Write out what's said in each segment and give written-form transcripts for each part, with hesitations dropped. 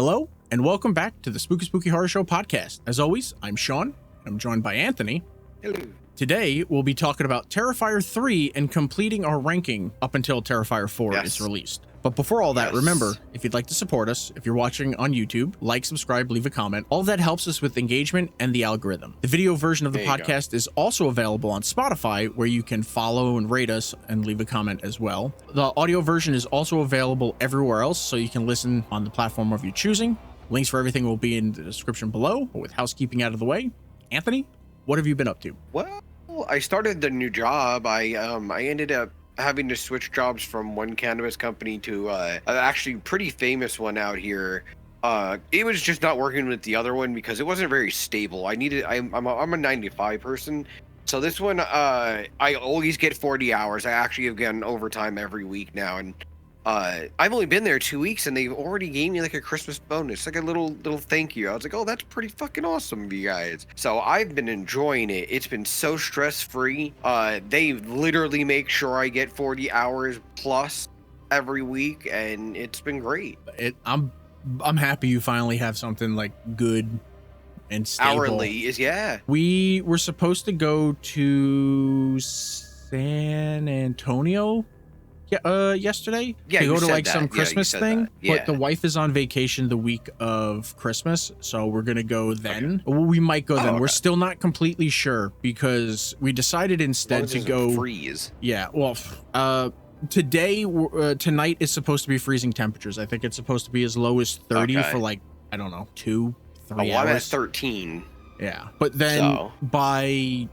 Hello, and welcome back to the Spooky Horror Show podcast. As always, I'm Sean, and I'm joined by Anthony. Hello. Today, we'll be talking about Terrifier 3 and completing our ranking up until Terrifier 4 is released. But before all that, remember, if you'd like to support us, if you're watching on YouTube, like, subscribe, leave a comment. All of that helps us with engagement and the algorithm. The video version of the podcast is also available on Spotify, where you can follow and rate us and leave a comment as well. The audio version is also available everywhere else, so you can listen on the platform of your choosing. Links for everything will be in the description below. But with housekeeping out of the way, Anthony, what have you been up to? Well, I started the new job. I ended up having to switch jobs from one cannabis company to an actually pretty famous one out here. It was just not working with the other one because it wasn't very stable. I'm a 9-to-5 person, so this one I always get 40 hours. I actually have gotten overtime every week now, and I've only been there 2 weeks, and they've already gave me like a Christmas bonus, like a little thank you. I was like, oh, that's pretty fucking awesome of you guys. So I've been enjoying it. It's been so stress-free. They literally make sure I get 40 hours plus every week, and it's been great. I'm happy you finally have something like good and stable. Hourly is, yeah. We were supposed to go to San Antonio yesterday to go to like some Christmas thing, but the wife is on vacation the week of Christmas, so we're gonna go then. Well, we might go then. We're still not completely sure because we decided instead to go freeze. Yeah, well, tonight is supposed to be freezing temperatures. I think it's supposed to be as low as 30 for like, I don't know, 2-3 hours. I'm at 13. Yeah, but then by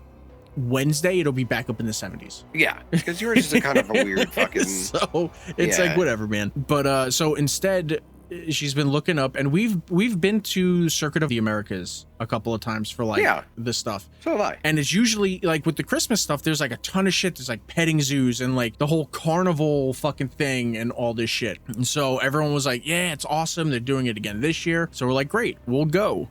Wednesday it'll be back up in the 70s. Yeah, because yours is a kind of a weird fucking so it's like whatever, man. But so instead she's been looking up, and we've been to Circuit of the Americas a couple of times for like this stuff. So have I. And it's usually like with the Christmas stuff, there's like a ton of shit. There's like petting zoos and like the whole carnival fucking thing and all this shit. And so everyone was like, yeah, it's awesome, they're doing it again this year. So we're like, great, we'll go.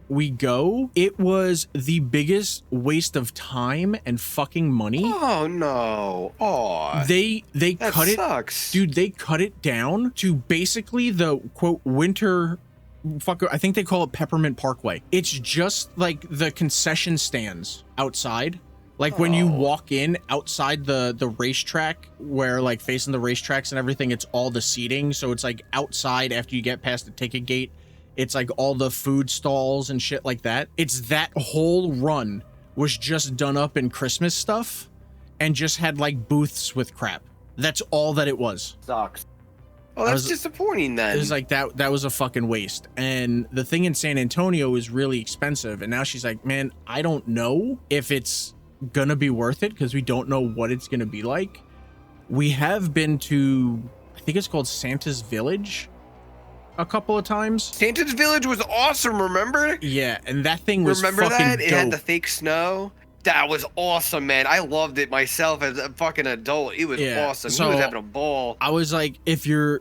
We go. It was the biggest waste of time and fucking money. Oh no. Oh. They cut it. Sucks. Dude, they cut it down to basically the quote winter I think they call it Peppermint Parkway. It's just like the concession stands outside. Like when you walk in outside the racetrack, where like facing the racetracks and everything, it's all the seating. So it's like outside after you get past the ticket gate. It's like all the food stalls and shit like that. It's that whole run was just done up in Christmas stuff and just had like booths with crap. That's all that it was. Sucks. Oh, that's disappointing then. It was like that was a fucking waste. And the thing in San Antonio is really expensive. And now she's like, man, I don't know if it's gonna be worth it because we don't know what it's gonna be like. We have been to, I think it's called Santa's Village a couple of times. Santa's Village was awesome, remember? Yeah, and that thing was fucking that? It had the fake snow. That was awesome, man. I loved it myself as a fucking adult. It was awesome. So he was having a ball. I was like, the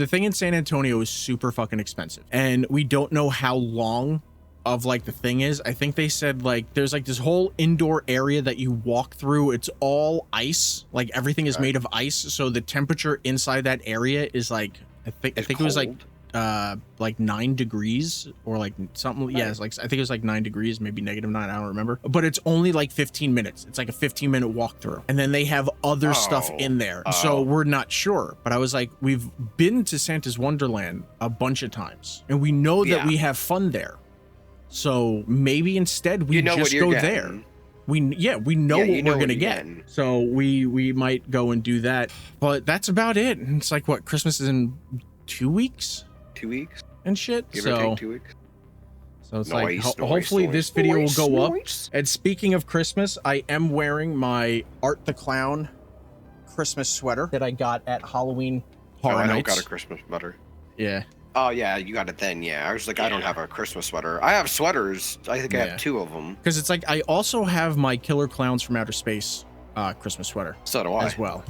thing in San Antonio is super fucking expensive, and we don't know how long of like the thing is. I think they said like there's like this whole indoor area that you walk through. It's all ice, like everything is made of ice, so the temperature inside that area is like I think it was like 9 degrees or like something. Yeah, it's like I think it was like 9 degrees, maybe -9, I don't remember, but it's only like 15 minutes. It's like a 15-minute walkthrough, and then they have other stuff in there, so we're not sure. But I was like, we've been to Santa's Wonderland a bunch of times and we know that we have fun there. So maybe instead we just go there. We know what we're gonna get. So we might go and do that. But that's about it. And it's like what, Christmas is in 2 weeks? 2 weeks and shit. Give or take 2 weeks. So it's hopefully this video will go up. And speaking of Christmas, I am wearing my Art the Clown Christmas sweater that I got at Halloween Horror Nights. I don't got a Christmas sweater. Yeah. Oh, yeah, you got it then, yeah. I was like, I don't have a Christmas sweater. I have sweaters. I think I have 2 of them. Because it's like, I also have my Killer Clowns from Outer Space Christmas sweater. So do I. As well.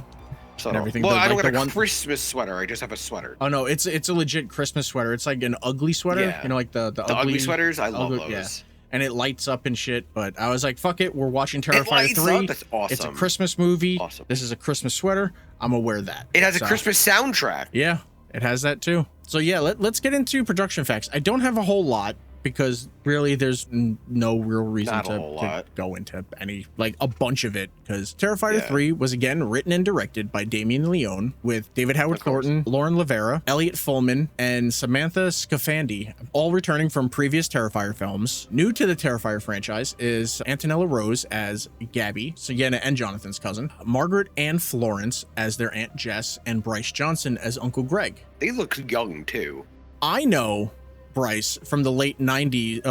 So and everything. Well, I don't have a Christmas sweater. I just have a sweater. Oh, no, it's a legit Christmas sweater. It's like an ugly sweater. Yeah. You know, like the ugly sweaters? I love those. Yeah. and it lights up and shit. But I was like, fuck it, we're watching It Terrifier lights 3. up? That's awesome. It's a Christmas movie. Awesome. This is a Christmas sweater. I'm gonna wear that. It has a Christmas soundtrack. Yeah, it has that too. So yeah, let's get into production facts. I don't have a whole lot because really there's no real reason to go into any, like, a bunch of it, because Terrifier 3 was again written and directed by Damien Leone with David Howard Thornton, Lauren Lavera, Elliot Fullman, and Samantha Scafandi, all returning from previous Terrifier films. New to the Terrifier franchise is Antonella Rose as Gabby, Sienna and Jonathan's cousin, Margaret Ann Florence as their Aunt Jess, and Bryce Johnson as Uncle Greg. They look young too. I know Bryce from the late 90s,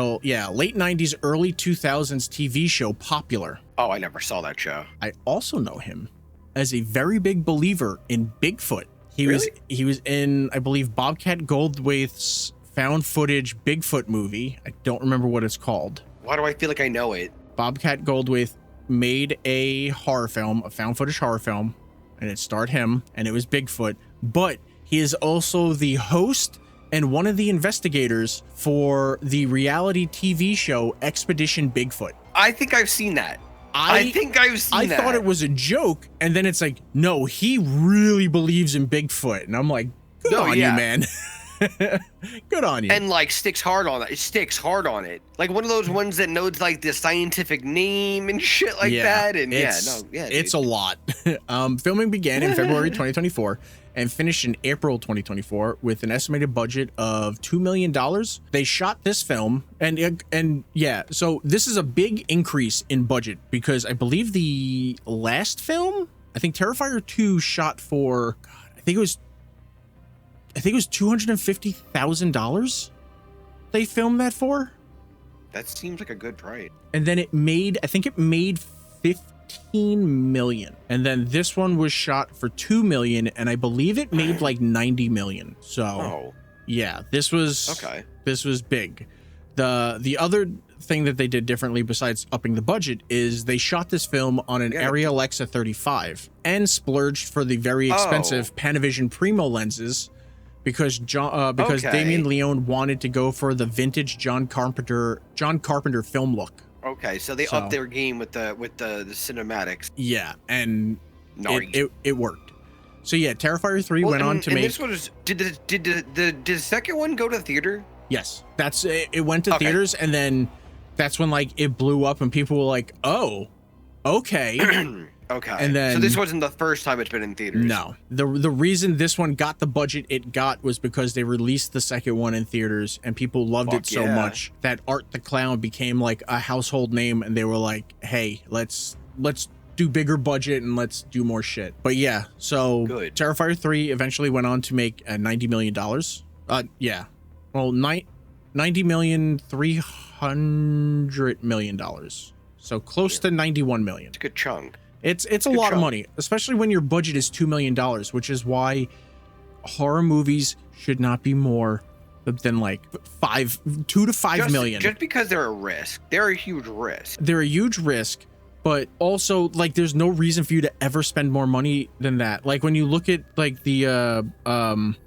late 90s, early 2000s TV show Popular. Oh, I never saw that show. I also know him as a very big believer in Bigfoot. He was in, I believe, Bobcat Goldthwait's found footage Bigfoot movie. I don't remember what it's called. Why do I feel like I know it? Bobcat Goldthwait made a horror film, a found footage horror film, and it starred him, and it was Bigfoot. But he is also the host and one of the investigators for the reality TV show Expedition Bigfoot. I think I've seen that. I thought it was a joke, and then it's like, no, he really believes in Bigfoot. And I'm like, good on you, man. Good on you. And like sticks hard on it. It sticks hard on it. Like one of those ones that knows like the scientific name and shit like that. And it's a lot. Filming began in February 2024 and finished in April 2024 with an estimated budget of $2 million. They shot this film, and yeah, so this is a big increase in budget because I believe the last film, I think Terrifier 2 shot for, God, I think it was $250,000 they filmed that for. That seems like a good price. And then I think it made 15 million. And then this one was shot for 2 million, and I believe it made like 90 million. So yeah, this was big. The other thing that they did differently besides upping the budget is they shot this film on an Arri Alexa 35 and splurged for the very expensive Panavision Primo lenses because Damien Leone wanted to go for the vintage John Carpenter film look. Okay, so they upped their game with the cinematics. Yeah, and it worked. So yeah, Terrifier 3 went on to make. This was did the second one go to theater? Yes, that's it went to theaters, and then that's when like it blew up and people were like, oh, okay. Okay. And then, so this wasn't the first time it's been in theaters. No. The reason this one got the budget it got was because they released the second one in theaters and people loved it so much that Art the Clown became like a household name, and they were like, hey, let's do bigger budget and let's do more shit. But yeah, so Terrifier 3 eventually went on to make $90 million. Yeah. Well, $90,300 million. So close to 91 million. It's a good chunk. It's a lot of money, especially when your budget is $2 million, which is why horror movies should not be more than like $2 to $5 million. Just because they're a risk. They're a huge risk. They're a huge risk, but also like there's no reason for you to ever spend more money than that. Like when you look at like the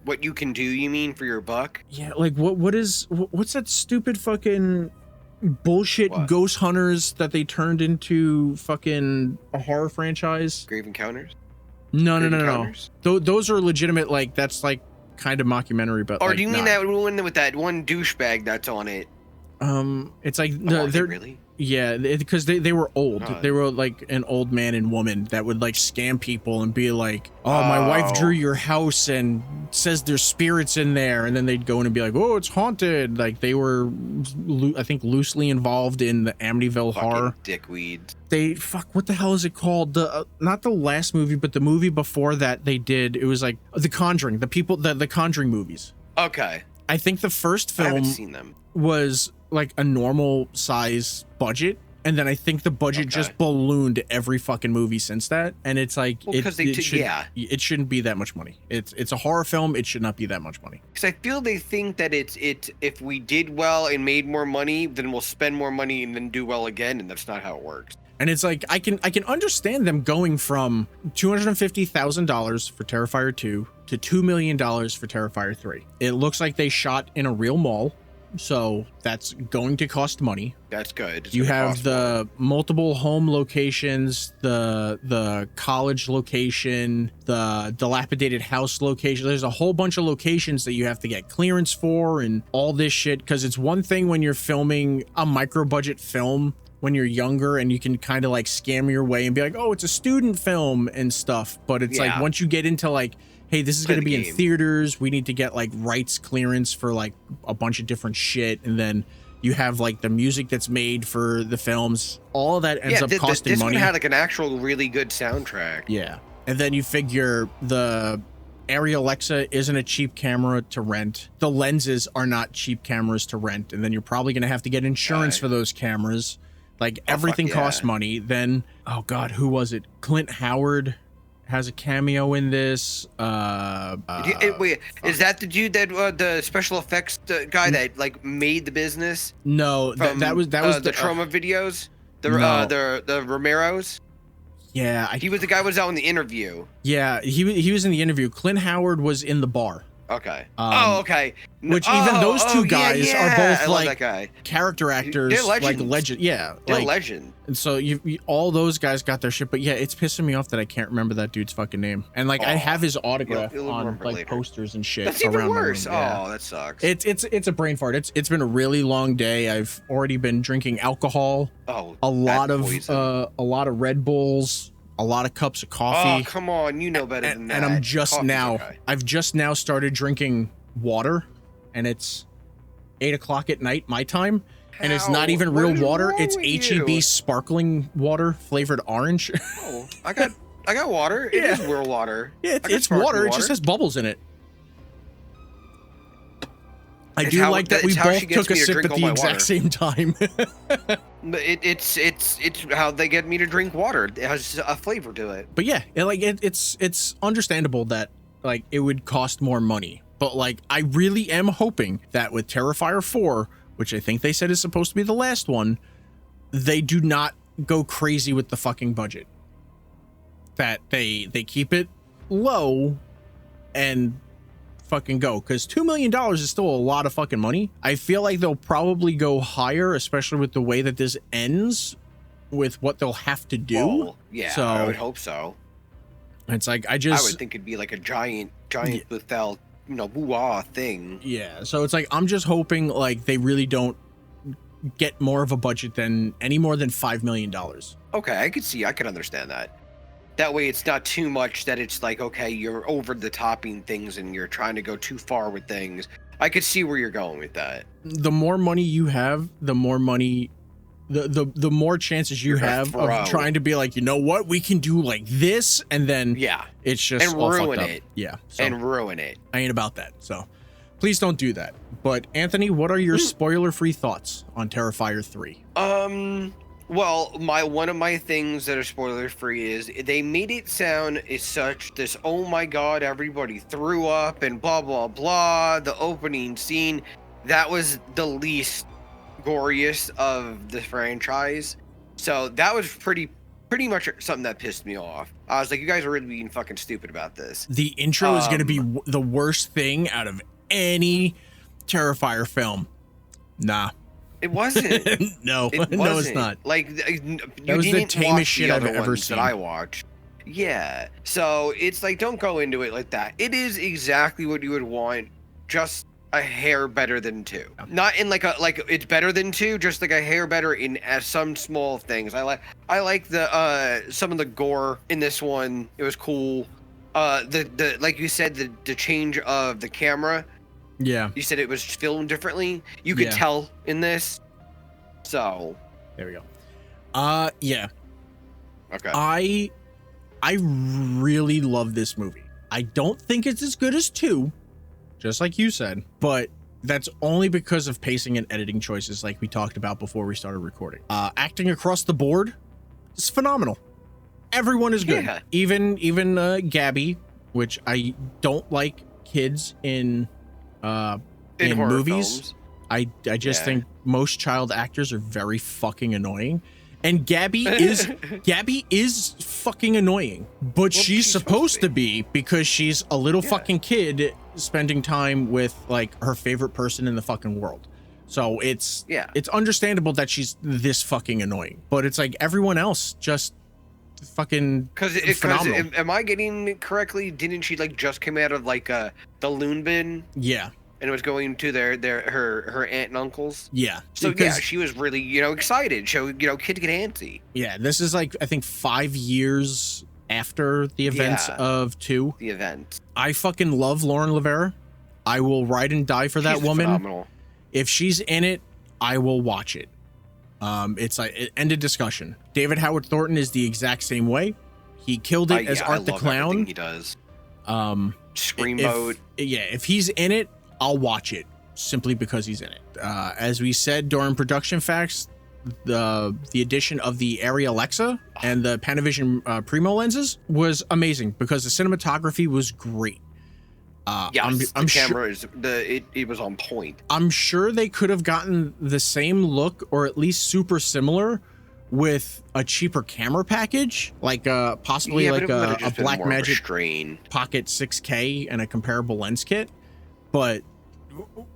what you can do, you mean, for your buck? Yeah, like what's that stupid fucking bullshit ghost hunters that they turned into fucking a horror franchise? Grave Encounters? No. Those are legitimate, like that's like kind of mockumentary, but or do you mean that one with that one douchebag that's on it? It's like they're really. Yeah, because they were old. They were like an old man and woman that would like scam people and be like, oh, my wife drew your house and says there's spirits in there. And then they'd go in and be like, oh, it's haunted. Like they were, I think, loosely involved in the Amityville horror. Dickweeds. What the hell is it called? Not the last movie, but the movie before that they did. It was like The Conjuring, the Conjuring movies. Okay. I think the first film I haven't seen them. Was like a normal size budget, and then I think the budget just ballooned every fucking movie since that, and it's like it shouldn't be that much money. It's a horror film, it should not be that much money, because I feel they think that it's if we did well and made more money, then we'll spend more money and then do well again, and that's not how it works. And it's like I can understand them going from $250,000 for Terrifier 2 to $2 million for Terrifier 3. It looks like they shot in a real mall. So that's going to cost money. That's good. You have the multiple home locations, the college location, the dilapidated house location. There's a whole bunch of locations that you have to get clearance for and all this shit. Because it's one thing when you're filming a micro budget film when you're younger and you can kind of like scam your way and be like, oh, it's a student film and stuff. But it's like once you get into like, hey, this is going to be in theaters, we need to get like rights clearance for like a bunch of different shit. And then you have like the music that's made for the films. All of that ends up costing money. This one had like an actual really good soundtrack. Yeah. And then you figure the Arri Alexa isn't a cheap camera to rent. The lenses are not cheap cameras to rent. And then you're probably going to have to get insurance for those cameras. Like everything costs money. Then, oh God, who was it? Clint Howard has a cameo in this. Wait, is that the dude that the special effects guy that like made the business? No, that was the Trauma videos. The Romeros. Yeah, he was the guy who was out in the interview. Yeah, he was in the interview. Clint Howard was in the bar. Okay. Okay. Which even those two guys are both like guy. Character actors, like legend. Yeah, they're like legend. And so you all those guys got their shit, but yeah, it's pissing me off that I can't remember that dude's fucking name. And like I have his autograph on like posters and shit. That's even worse. Oh, that sucks. It's a brain fart. It's been a really long day. I've already been drinking alcohol. Oh, a lot of Red Bulls. A lot of cups of coffee. Oh, come on, you know better than that. And I've just now started drinking water, and it's 8 o'clock at night my time, and it's not even real water. It's HEB sparkling water flavored orange. Oh, I got water. It is real water. Yeah, it's water. It just has bubbles in it. I do like that we both took a sip at the exact same time. It's how they get me to drink water. It has a flavor to it. But yeah, it's understandable that like it would cost more money. But like I really am hoping that with Terrifier 4, which I think they said is supposed to be the last one, they do not go crazy with the fucking budget. That they keep it low and fucking go, because $2 million is still a lot of fucking money. I feel like they'll probably go higher, especially with the way that this ends with what they'll have to do. Well, yeah, so I would hope so. It's like I would think it'd be like a giant without boo-ah thing. Yeah, so it's like I'm just hoping like they really don't get more of a budget than any more than $5 million. Okay, I could understand that. That way it's not too much that it's like, okay, you're over the topping things and you're trying to go too far with things. I could see where you're going with that. The more money you have, the more money, the more chances you have of trying to be like, you know what, we can do like this, and then it's just and all ruin fucked it. Up. Yeah, so and ruin it. I ain't about that. So please don't do that. But Anthony, what are your spoiler-free thoughts on Terrifier 3? Well, one of my things that are spoiler free is they made it sound as such this, oh my god, everybody threw up and blah blah blah. The opening scene, that was the least goriest of the franchise. So that was pretty much something that pissed me off. I was like, you guys are really being fucking stupid about this. The intro is going to be the worst thing out of any Terrifier film. Nah. It wasn't. No, it's not. Like, that was the tamest shit I've ever seen. That I watched. Yeah. So it's like, don't go into it like that. It is exactly what you would want, just a hair better than 2. Not in like it's better than 2, just like a hair better in some small things. I like the some of the gore in this one. It was cool. The like you said, the change of the camera. Yeah. You said it was filmed differently. You could tell in this. So there we go. Yeah. Okay. I really love this movie. I don't think it's as good as 2, just like you said, but that's only because of pacing and editing choices like we talked about before we started recording. Acting across the board is phenomenal. Everyone is good. Yeah. Even Gabby, which I don't like kids in movies. Films. I just think most child actors are very fucking annoying, and Gabby is fucking annoying, but she's supposed to be because she's a little fucking kid spending time with like her favorite person in the fucking world. So it's Yeah. it's understandable that she's this fucking annoying, but it's like everyone else just fucking phenomenal. Am I getting it correctly? Didn't she like just come out of like the loon bin Yeah, and was going to her aunt and uncles? yeah. So Because, yeah, she was really excited. So kids get antsy. yeah, this is like I think 5 years after the events Yeah. of 2. The event. I fucking love Lauren Rivera. I will ride and die for that She's woman. phenomenal. If she's in it, I will watch it. It's like it ended discussion. David Howard Thornton is the exact same way. He killed it as I Art the love Clown. everything he does. Scream if, mode. Yeah, if he's in it, I'll watch it simply because he's in it. As we said during production facts, the addition of the Arri Alexa and the Panavision Primo lenses was amazing because the cinematography was great. Yes, I'm the sure. camera it was on point. I'm sure they could have gotten the same look or at least super similar with a cheaper camera package, like possibly Yeah, like but it would've a just been more of a Blackmagic strain. Pocket 6K and a comparable lens kit. But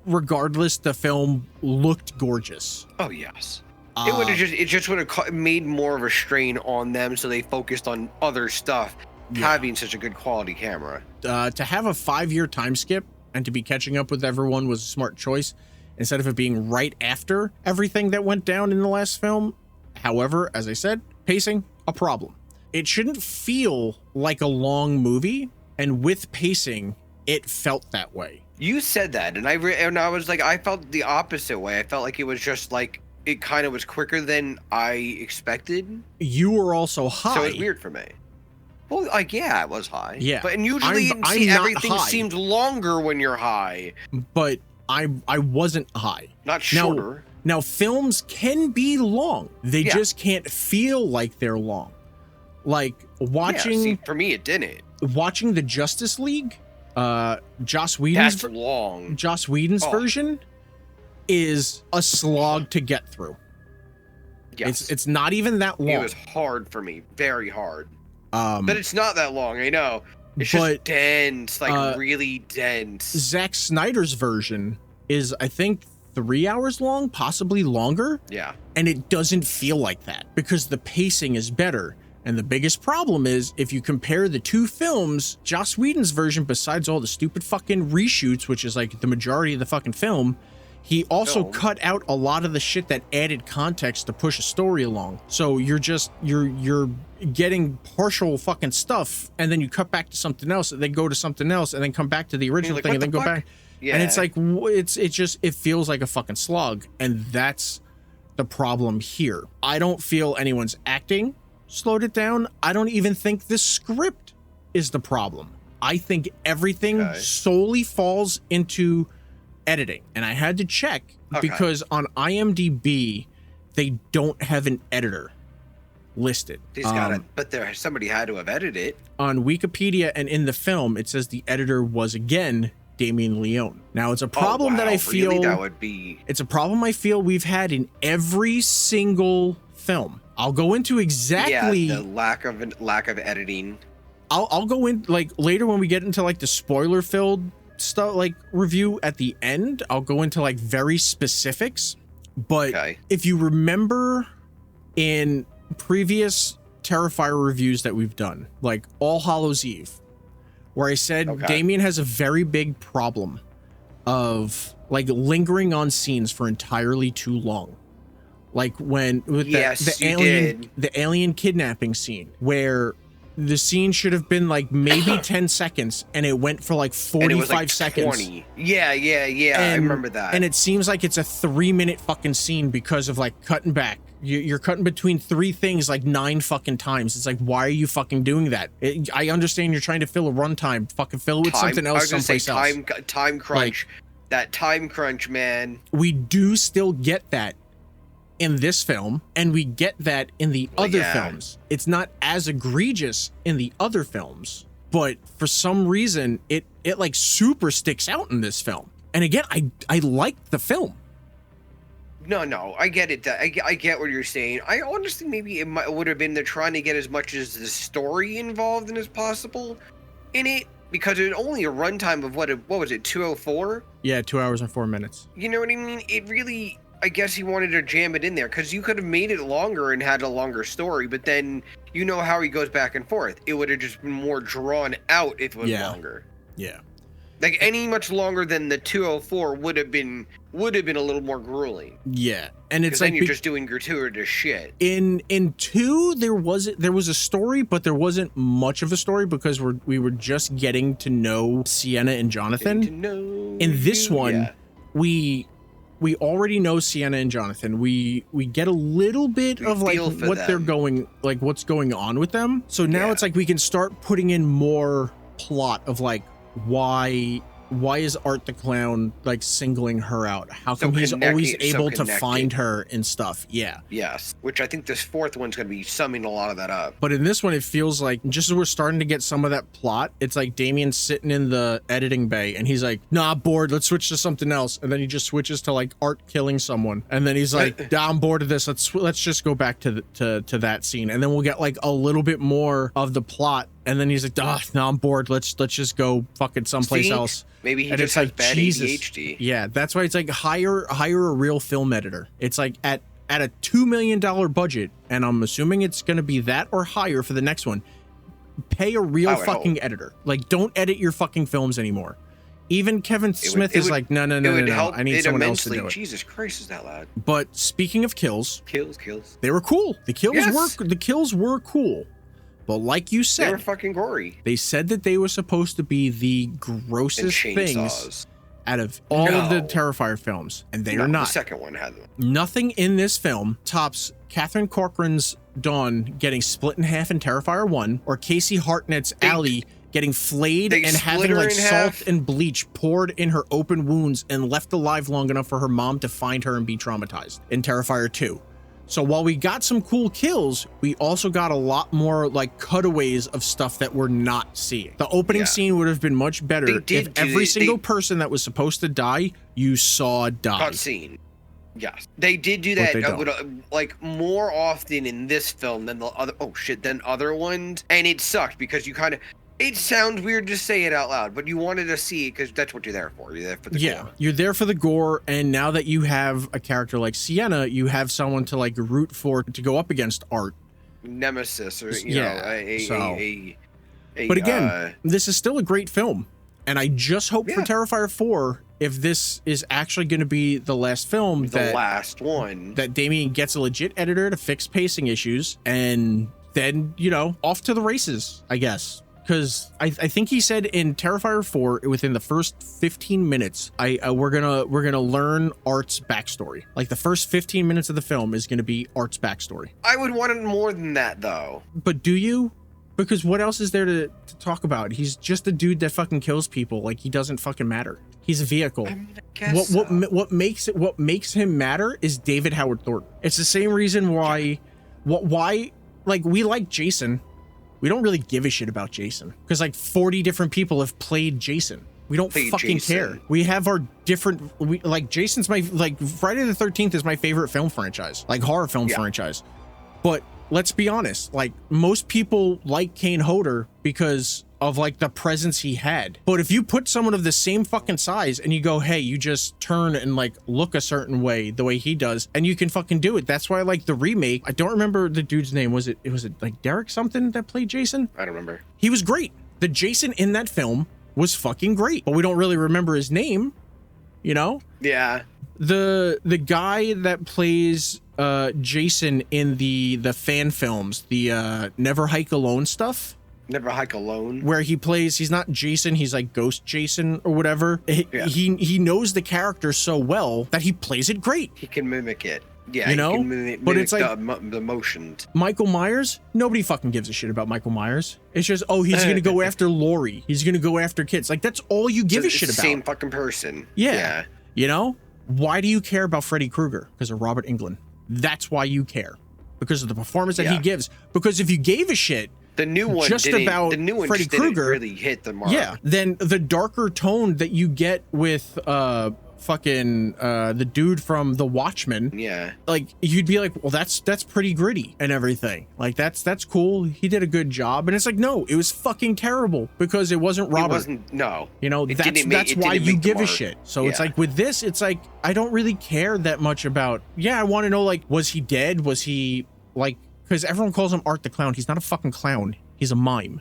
regardless, the film looked gorgeous. Oh yes. It just would have made more of a strain on them, so they focused on other stuff. Yeah. Having such a good quality camera. To have a 5-year time skip and to be catching up with everyone was a smart choice instead of it being right after everything that went down in the last film. However, as I said, pacing, a problem. It shouldn't feel like a long movie, and with pacing, it felt that way. You said that, and I was like, I felt the opposite way. I felt like it was just like it kind of was quicker than I expected. You were also high. So it was weird for me. Well, like, yeah, it was high. Yeah. But and usually I'm not everything high. seems longer when you're high. But I wasn't high. Not shorter. Now films can be long. They just can't feel like they're long. Like watching Yeah, see, for me it didn't. watching the Justice League, Joss Whedon's That's long. version is a slog to get through. Yes. It's not even that long. It was hard for me. Very hard. But But it's not that long, I know. It's but, just dense, like really dense. Zack Snyder's version is, I think, 3 hours long, possibly longer. Yeah. And it doesn't feel like that because the pacing is better. And the biggest problem is if you compare the two films, Joss Whedon's version, besides all the stupid fucking reshoots, which is like the majority of the fucking film, he also cut out a lot of the shit that added context to push a story along. So you're getting partial fucking stuff, and then you cut back to something else, and then go to something else, and then come back to the original like, thing, and what then the go fuck? back. Yeah. And it's like it feels like a fucking slog, and that's the problem here. I don't feel anyone's acting slowed it down. I don't even think the script is the problem. I think everything solely falls into editing, and I had to check because on IMDb they don't have an editor listed. He's got it, but somebody had to have edited it. On Wikipedia and in the film, it says the editor was again Damien Leone. Now it's a problem that I feel really? That would be. It's a problem I feel we've had in every single film. I'll go into exactly the lack of editing. I'll go in like later when we get into like the spoiler filled stuff, like review at the end. I'll go into like very specifics. But if you remember in previous Terrifier reviews that we've done, like All Hallows Eve, where I said Damien has a very big problem of like lingering on scenes for entirely too long. Like when with the alien kidnapping scene, where the scene should have been like maybe 10 seconds and it went for like 45 seconds. 20. Yeah. I remember that. And it seems like it's a 3-minute fucking scene because of like cutting back. You're cutting between 3 things like 9 fucking times. It's like, why are you fucking doing that? I understand you're trying to fill a runtime. Fucking fill it with something else someplace else. Time crunch. Like, that time crunch, man. We do still get that in this film, and we get that in the other films. It's not as egregious in the other films, but for some reason it like super sticks out in this film. And again, I like the film. No, I get it. I get what you're saying. I honestly maybe it would have been they're trying to get as much as the story involved in as possible in it, because it's only a runtime of what was it, 204? Yeah, 2 hours and 4 minutes. You know what I mean? It really, I guess he wanted to jam it in there because you could have made it longer and had a longer story, but then you know how he goes back and forth. It would have just been more drawn out if it was longer. Yeah. Like any much longer than the 204 would have been a little more grueling. Yeah, and it's then you're just doing gratuitous shit. In 2, there was a story, but there wasn't much of a story because we were just getting to know Sienna and Jonathan. In this one, we already know Sienna and Jonathan. We get a little bit of like what they're going, like what's going on with them. So now it's like we can start putting in more plot of like why is Art the Clown like singling her out? How come he's always able to find her and stuff? Yeah. Yes. Which I think this 4th one's going to be summing a lot of that up. But in this one, it feels like just as we're starting to get some of that plot, it's like Damien's sitting in the editing bay and he's like, nah, bored. Let's switch to something else. And then he just switches to like Art killing someone. And then he's like, I'm bored of this. Let's just go back to that scene. And then we'll get like a little bit more of the plot. And then he's like, no, I'm bored. Let's just go fucking someplace else. Maybe he just has bad ADHD. Yeah, that's why it's like hire a real film editor. It's like at a $2 million budget, and I'm assuming it's going to be that or higher for the next one. Pay a real fucking editor. Like, don't edit your fucking films anymore. Even Kevin Smith is like, no. I need someone else to do it. Jesus Christ, is that loud? But speaking of kills, kills, they were cool. The kills were cool. But like you said, they were fucking gory. They said that they were supposed to be the grossest things out of all of the Terrifier films, and they are not. The second one had them. Nothing in this film tops Catherine Corcoran's Dawn getting split in half in Terrifier 1, or Casey Hartnett's Allie getting flayed and having like salt and bleach poured in her open wounds and left alive long enough for her mom to find her and be traumatized in Terrifier 2. So while we got some cool kills, we also got a lot more like cutaways of stuff that we're not seeing. The opening scene would have been much better if every single person that was supposed to die, you saw die. Got seen. Yes, they did do that like more often in this film than the other ones, and it sucked because you kind of. It sounds weird to say it out loud, but you wanted to see it because that's what you're there for. You're there for the gore. You're there for the gore, and now that you have a character like Sienna, you have someone to like root for to go up against Art. Nemesis, or but again, this is still a great film, and I just hope for Terrifier 4, if this is actually going to be the last film, last one, that Damien gets a legit editor to fix pacing issues, and then off to the races, I guess. Because I think he said in Terrifier 4, within the first 15 minutes, we're gonna learn Art's backstory. Like the first 15 minutes of the film is gonna be Art's backstory. I would want it more than that, though. But do you? Because what else is there to talk about? He's just a dude that fucking kills people. Like, he doesn't fucking matter. He's a vehicle. I mean, I guess what makes him matter is David Howard Thornton. It's the same reason why like we like Jason. We don't really give a shit about Jason because like 40 different people have played Jason. We don't fucking care. We have our different, Jason's Friday the 13th is my favorite film franchise, like horror film franchise. But let's be honest, like most people like Kane Hodder because of like the presence he had. But if you put someone of the same fucking size and you go, hey, you just turn and like look a certain way, the way he does, and you can fucking do it. That's why like the remake, I don't remember the dude's name. Was it like Derek something that played Jason? I don't remember. He was great. The Jason in that film was fucking great, but we don't really remember his name, Yeah. The guy that plays Jason in the fan films, the Never Hike Alone stuff. Never Hike Alone, where he's not Jason, he's like Ghost Jason or whatever. He knows the character so well that he plays it great. He can mimic it. Yeah, he can mimic but it's like the motions. Michael Myers, nobody fucking gives a shit about Michael Myers. It's just, he's gonna go after Laurie, he's gonna go after kids. Like, that's all you give a shit about. Same fucking person. Yeah. Why do you care about Freddy Krueger? Because of Robert Englund. That's why you care, because of the performance that he gives. Because if you gave a shit, the new one Freddy Krueger really hit the mark. Yeah, then the darker tone that you get with fucking the dude from The Watchmen, Yeah. like you'd be like, well, that's pretty gritty and everything. Like that's cool. He did a good job. And it's like, no, it was fucking terrible because it wasn't Robert. It wasn't. No. You know, that's why you give a shit. So it's like with this, it's like I don't really care that much about. Yeah, I want to know, like, was he dead? Was he like? Because everyone calls him Art the Clown. He's not a fucking clown. He's a mime.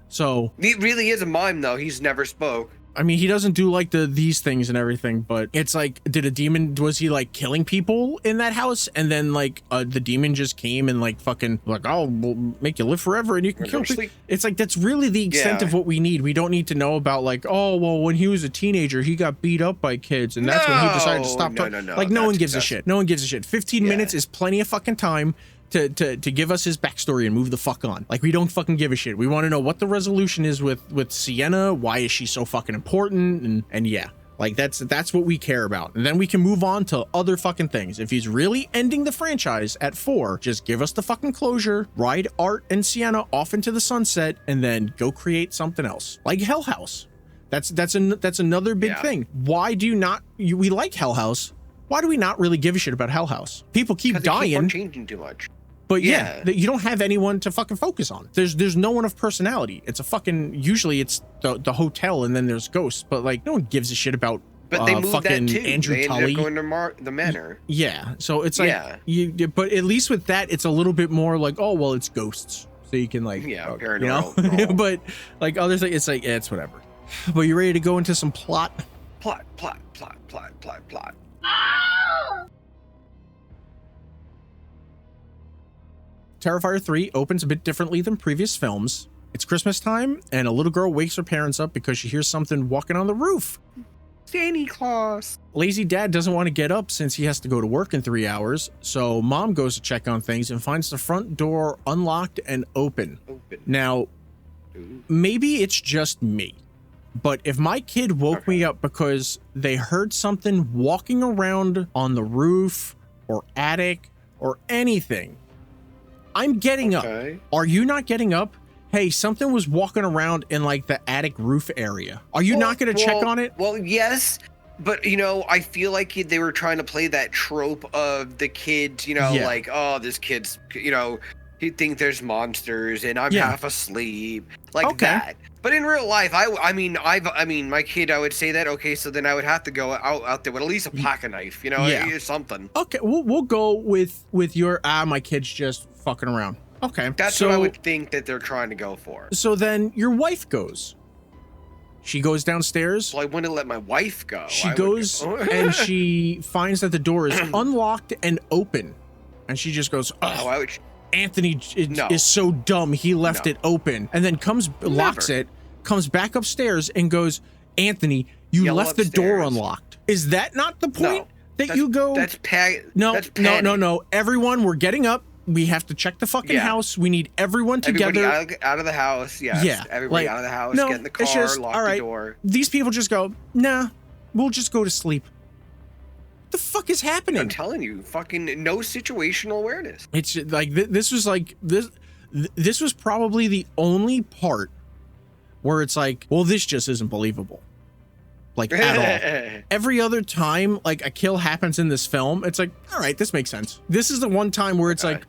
So he really is a mime, though. He's never spoke. I mean, he doesn't do like these things and everything, but it's like, did a demon, was he like killing people in that house? And then like the demon just came and like fucking like, oh, we'll make you live forever and you can kill people. It's like, that's really the extent of what we need. We don't need to know about like, oh, well, when he was a teenager, he got beat up by kids and that's when he decided to stop talking. No, like no one gives a shit. No one gives a shit. 15 minutes is plenty of fucking time to give us his backstory and move the fuck on. Like, we don't fucking give a shit. We want to know what the resolution is with Sienna. Why is she so fucking important? And yeah, like that's what we care about. And then we can move on to other fucking things. If he's really ending the franchise at 4, just give us the fucking closure, ride Art and Sienna off into the sunset, and then go create something else like Hell House. That's another big thing. Why do you not? We like Hell House. Why do we not really give a shit about Hell House? People keep dying. Keep on changing too much. But yeah, you don't have anyone to fucking focus on. There's no one of personality. It's a fucking, usually it's the hotel and then there's ghosts, but like no one gives a shit about but they moved fucking that too. Andrew they Tully. Ended up going to the manor. Yeah, so it's like but at least with that it's a little bit more like, oh well, it's ghosts, so you can like paranormal, you know. But like other things, it's like it's whatever. But you ready to go into some plot? Plot. Terrifier 3 opens a bit differently than previous films. It's Christmas time, and a little girl wakes her parents up because she hears something walking on the roof. Santa Claus. Lazy dad doesn't want to get up since he has to go to work in 3 hours, so mom goes to check on things and finds the front door unlocked and open. Now, maybe it's just me, but if my kid woke me up because they heard something walking around on the roof or attic or anything, I'm getting up. Are you not getting up? Hey, something was walking around in like the attic roof area. Are you not going to check on it? Well, yes, but you know, I feel like they were trying to play that trope of the kids, you know, like, oh, this kid's, you know, he think there's monsters and I'm half asleep, like that. But in real life, I mean, my kid, I would say that. Okay, so then I would have to go out there with at least a pocket knife, you know, something. Okay, we'll go with your my kid's just fucking around. Okay, that's what I would think that they're trying to go for. So then your wife goes. She goes downstairs. Well, I wouldn't let my wife go. She goes and she finds that the door is unlocked and open, and she just goes, "Oh, Anthony is so dumb. He left it open," and then locks it, comes back upstairs and goes, "Anthony, you left the door unlocked." Is that not the point that you go? No. Everyone, we're getting up. We have to check the fucking house. We need everyone together. Everybody out of the house. Yes. Yeah. Everybody out of the house. Get in the car. Lock the door. These people just go, nah, we'll just go to sleep. What the fuck is happening? I'm telling you, fucking no situational awareness. It's like this was probably the only part where it's like, well, this just isn't believable. Like at all. Every other time like a kill happens in this film, it's like, all right, this makes sense. This is the one time where it's like,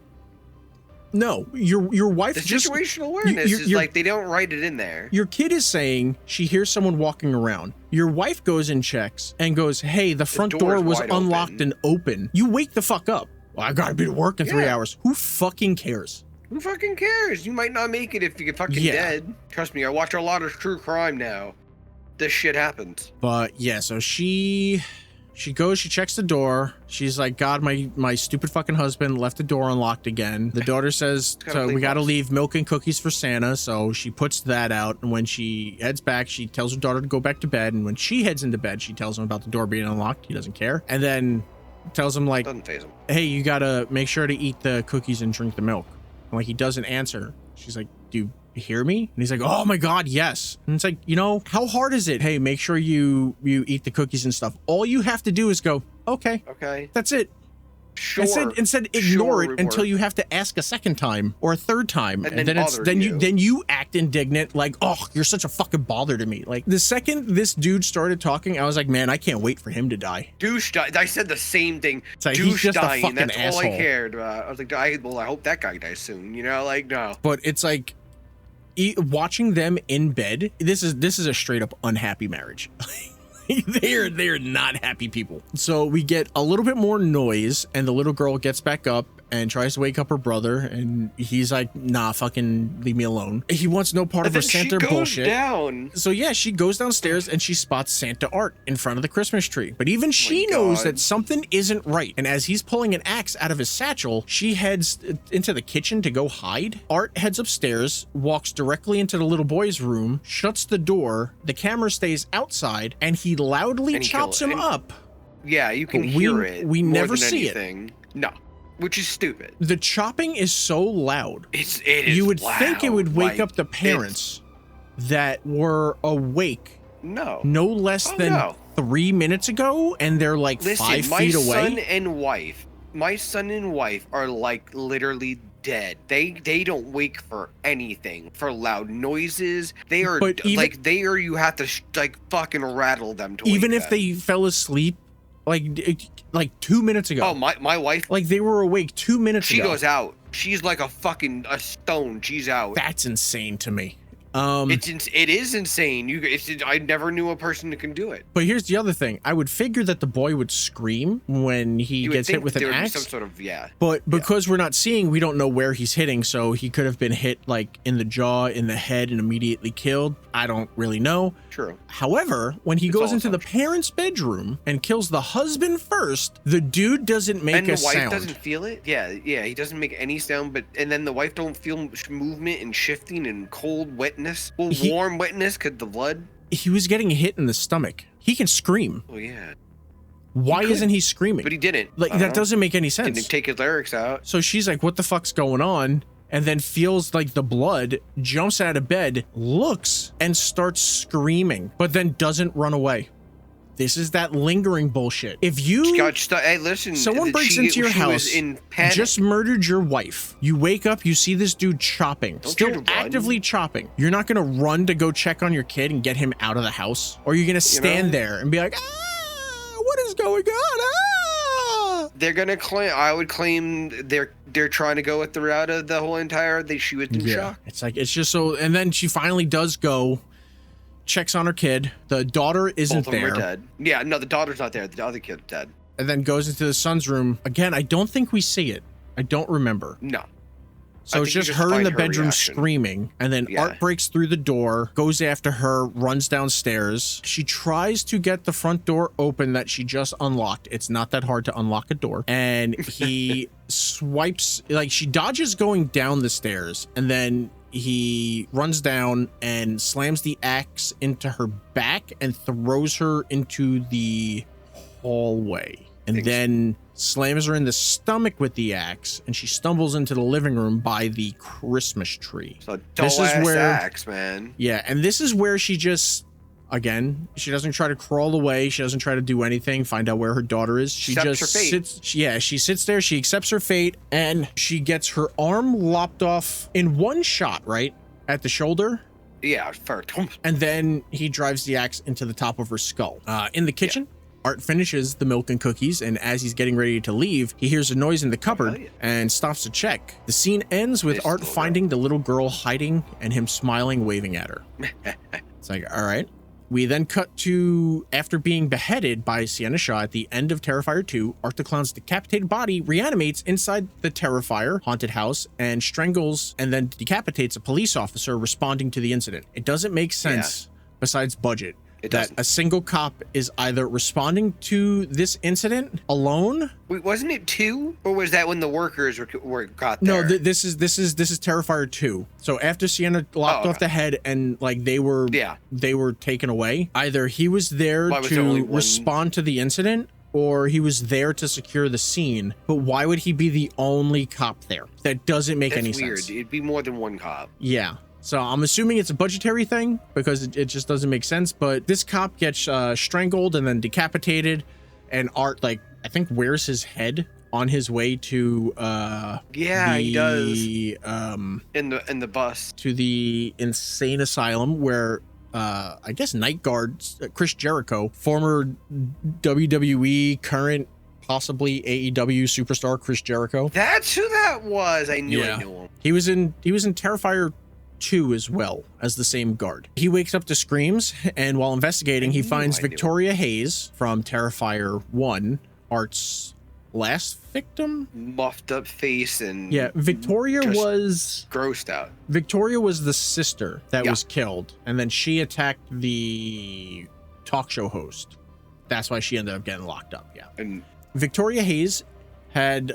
no, your wife just situational awareness is like they don't write it in there. Your kid is saying she hears someone walking around. Your wife goes and checks and goes, hey, the front door was unlocked and open. You wake the fuck up. Well, I gotta be to work in 3 hours. Who fucking cares? Who fucking cares? You might not make it if you get fucking dead. Trust me, I watch a lot of true crime now. This shit happens. But yeah, so she goes, she checks the door. She's like, God, my stupid fucking husband left the door unlocked again. The daughter says, we got to leave milk and cookies for Santa. So she puts that out. And when she heads back, she tells her daughter to go back to bed. And when she heads into bed, she tells him about the door being unlocked. He doesn't care. And then tells him like, doesn't faze him. Hey, you got to make sure to eat the cookies and drink the milk. And like, he doesn't answer. She's like, do you hear me? And he's like, oh my God, yes. And it's like, you know, how hard is it? Hey, make sure you eat the cookies and stuff. All you have to do is go, okay. That's it. Sure. Instead ignore Sure it until you have to ask a second time or a third time, And then you act indignant, like, oh, you're such a fucking bother to me. Like, the second this dude started talking, I was like, man, I can't wait for him to die. Douche dying. I said the same thing. It's like, Douche he's just dying. a fucking That's asshole. all I cared about. I was like, I hope that guy dies soon. You know, like, no. But it's like, watching them in bed, this is a straight up unhappy marriage. They're not happy people. So we get a little bit more noise, and the little girl gets back up and tries to wake up her brother, and he's like, nah, fucking leave me alone. He wants no part of her Santa bullshit. Down. So yeah, she goes downstairs and she spots Santa Art in front of the Christmas tree. But even she knows that something isn't right. And as he's pulling an axe out of his satchel, she heads into the kitchen to go hide. Art heads upstairs, walks directly into the little boy's room, shuts the door, the camera stays outside, and he loudly chops him up. Yeah, you can hear it. We never see it. No. Which is stupid. The chopping is so loud. It is You would loud. think it would wake Like, up the parents that were awake no less than 3 minutes ago, and they're like 5 feet away. My son and wife are like literally dead. They don't wake for anything, for loud noises. They are you have to like fucking rattle them to even wake if them. they fell asleep like 2 minutes ago. Oh, my wife, like they were awake 2 minutes ago. She goes out. She's like a stone. She's out. That's insane to me. It is insane. I never knew a person that can do it. But here's the other thing. I would figure that the boy would scream when he gets hit with an axe. Some sort of, But because we're not seeing, we don't know where he's hitting. So he could have been hit like in the jaw, in the head, and immediately killed. I don't really know. True. However, when he goes into the parents' bedroom and kills the husband first, the dude doesn't make a sound. And the wife doesn't feel it? Yeah, he doesn't make any sound, and then the wife don't feel movement and shifting and cold wetness. Well, warm wetness, because the blood. He was getting hit in the stomach. He can scream. Oh, yeah. Why isn't he screaming? But he didn't. Like, that doesn't make any sense. Didn't take his lyrics out. So she's like, what the fuck's going on? And then feels like the blood, jumps out of bed, looks, and starts screaming, but then doesn't run away. This is that lingering bullshit. If you... Hey, listen. Someone breaks into your house, just murdered your wife. You wake up, you see this dude chopping, still actively chopping. You're not going to run to go check on your kid and get him out of the house? Or you're going to stand there and be like, what is going on? They're gonna claim. I would claim they're trying to go with the route of the whole entire. She was in shock. It's like, it's just so. And then she finally does go, checks on her kid. The daughter isn't there. Both of them are dead. Yeah, no, the daughter's not there. The other kid's dead. And then goes into the son's room again. I don't think we see it. I don't remember. No. So it's just her in the bedroom screaming, and then Art breaks through the door, goes after her, runs downstairs. She tries to get the front door open that she just unlocked. It's not that hard to unlock a door. And he swipes, like she dodges going down the stairs, and then he runs down and slams the axe into her back and throws her into the hallway. And then slams her in the stomach with the axe, and she stumbles into the living room by the Christmas tree. So this is where axe, man. Yeah, and this is where she just, again, she doesn't try to crawl away. She doesn't try to do anything, find out where her daughter is. She just sits. Yeah, she sits there. She accepts her fate, and she gets her arm lopped off in one shot, right at the shoulder. Yeah, first. And then he drives the axe into the top of her skull. In the kitchen. Yeah. Art finishes the milk and cookies, and as he's getting ready to leave, he hears a noise in the cupboard and stops to check. The scene ends with Art finding the little girl hiding and him smiling, waving at her. It's like, all right. We then cut to after being beheaded by Sienna Shaw at the end of Terrifier 2, Art the Clown's decapitated body reanimates inside the Terrifier haunted house and strangles and then decapitates a police officer responding to the incident. It doesn't make sense besides budget. That a single cop is either responding to this incident alone. Wait, wasn't it 2, or was that when the workers were got No, there? this is Terrifier 2. So after Sienna lopped off the head and like they were taken away, either he was there to respond to the incident or he was there to secure the scene. But why would he be the only cop there? That doesn't make any sense. It'd be more than one cop. Yeah. So I'm assuming it's a budgetary thing because it just doesn't make sense. But this cop gets strangled and then decapitated, and Art, like, I think wears his head on his way to he does in the bus to the insane asylum where I guess Night Guard Chris Jericho, former WWE, current possibly AEW superstar Chris Jericho. That's who that was. I knew him. He was in Terrifier 2 as well as the same guard. He wakes up to screams, and while investigating, he finds Victoria Hayes from Terrifier 1, Art's last victim. Muffed up face and Victoria was grossed out. Victoria was the sister that was killed, and then she attacked the talk show host. That's why she ended up getting locked up. And Victoria Hayes had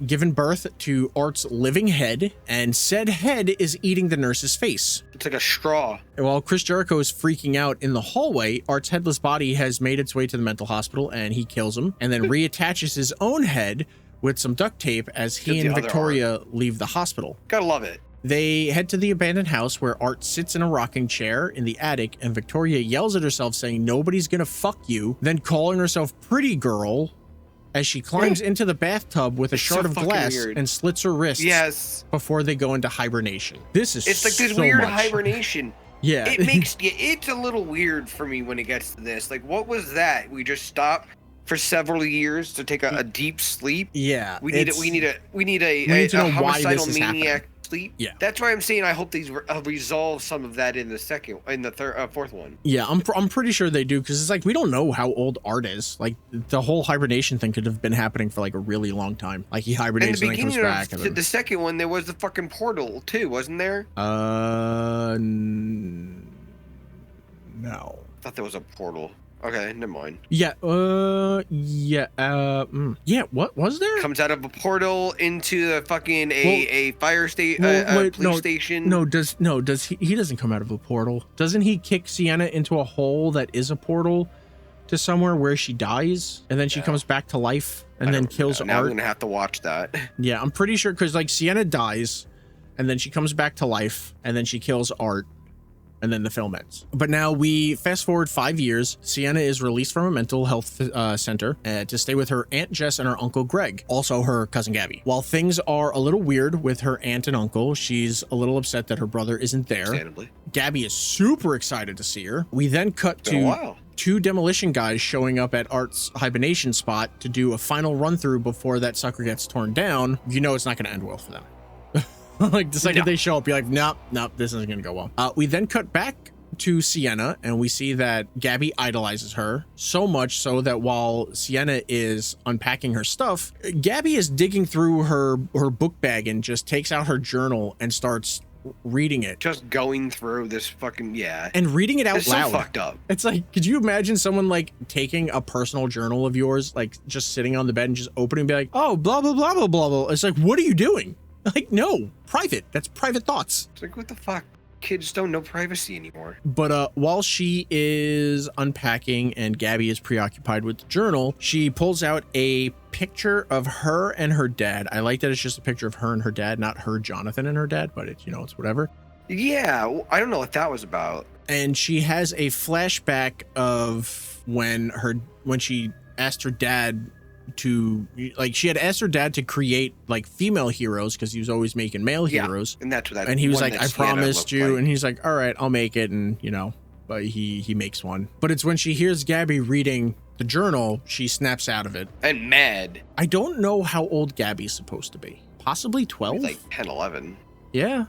given birth to Art's living head, and said head is eating the nurse's face. It's like a straw. And while Chris Jericho is freaking out in the hallway, Art's headless body has made its way to the mental hospital, and he kills him, and then reattaches his own head with some duct tape as he and Victoria leave the hospital. Gotta love it. They head to the abandoned house where Art sits in a rocking chair in the attic, and Victoria yells at herself saying, "Nobody's gonna fuck you," then calling herself pretty girl as she climbs into the bathtub with a shard of glass and slits her wrists before they go into hibernation. It's like this weird hibernation. Yeah. It makes it's a little weird for me when it gets to this. Like, what was that? We just stopped for several years to take a deep sleep. Yeah. We need to know why this is maniac sleep. Yeah. That's why I'm saying I hope these resolve some of that in the fourth one. Yeah, I'm pretty sure they do, because it's like we don't know how old Art is. Like the whole hibernation thing could have been happening for like a really long time. Like he hibernates and then comes back. And the second one, there was the fucking portal too, wasn't there? No. I thought there was a portal. Okay, never mind. Yeah, what was there? Comes out of a portal into the fucking a fire station, police station. Does he doesn't come out of a portal. Doesn't he kick Sienna into a hole that is a portal to somewhere where she dies, and then she comes back to life and then kills Art? Now I'm gonna have to watch that. Yeah, I'm pretty sure, because like Sienna dies and then she comes back to life and then she kills Art, and then the film ends. But now we fast forward 5 years. Sienna is released from a mental health center to stay with her Aunt Jess and her Uncle Greg, also her cousin Gabby. While things are a little weird with her aunt and uncle, she's a little upset that her brother isn't there. Understandably. Gabby is super excited to see her. We then cut to 2 demolition guys showing up at Art's hibernation spot to do a final run through before that sucker gets torn down. You know it's not going to end well for them. Like the second they show up, you're like, nope, this isn't gonna go well. We then cut back to Sienna, and we see that Gabby idolizes her so much so that while Sienna is unpacking her stuff, Gabby is digging through her book bag and just takes out her journal and starts reading it. Just going through this fucking and reading it out loud. So fucked up. It's like, could you imagine someone like taking a personal journal of yours, like just sitting on the bed and just opening and be like, oh, blah blah blah blah blah blah. It's like, what are you doing? Like, no, private. That's private thoughts. It's like, what the fuck? Kids don't know privacy anymore. But while she is unpacking and Gabby is preoccupied with the journal, she pulls out a picture of her and her dad. I like that it's just a picture of her and her dad, not her, Jonathan, and her dad, but it's, it's whatever. Yeah, I don't know what that was about. And she has a flashback of when she asked her dad to, like, she had asked her dad to create like female heroes because he was always making male heroes, and that's what that. And he was like, I promised you, and he's like, all right, I'll make it, and but he makes one. But it's when she hears Gabby reading the journal, she snaps out of it and mad. I don't know how old Gabby's supposed to be. Possibly 12, like 10, 11. Yeah.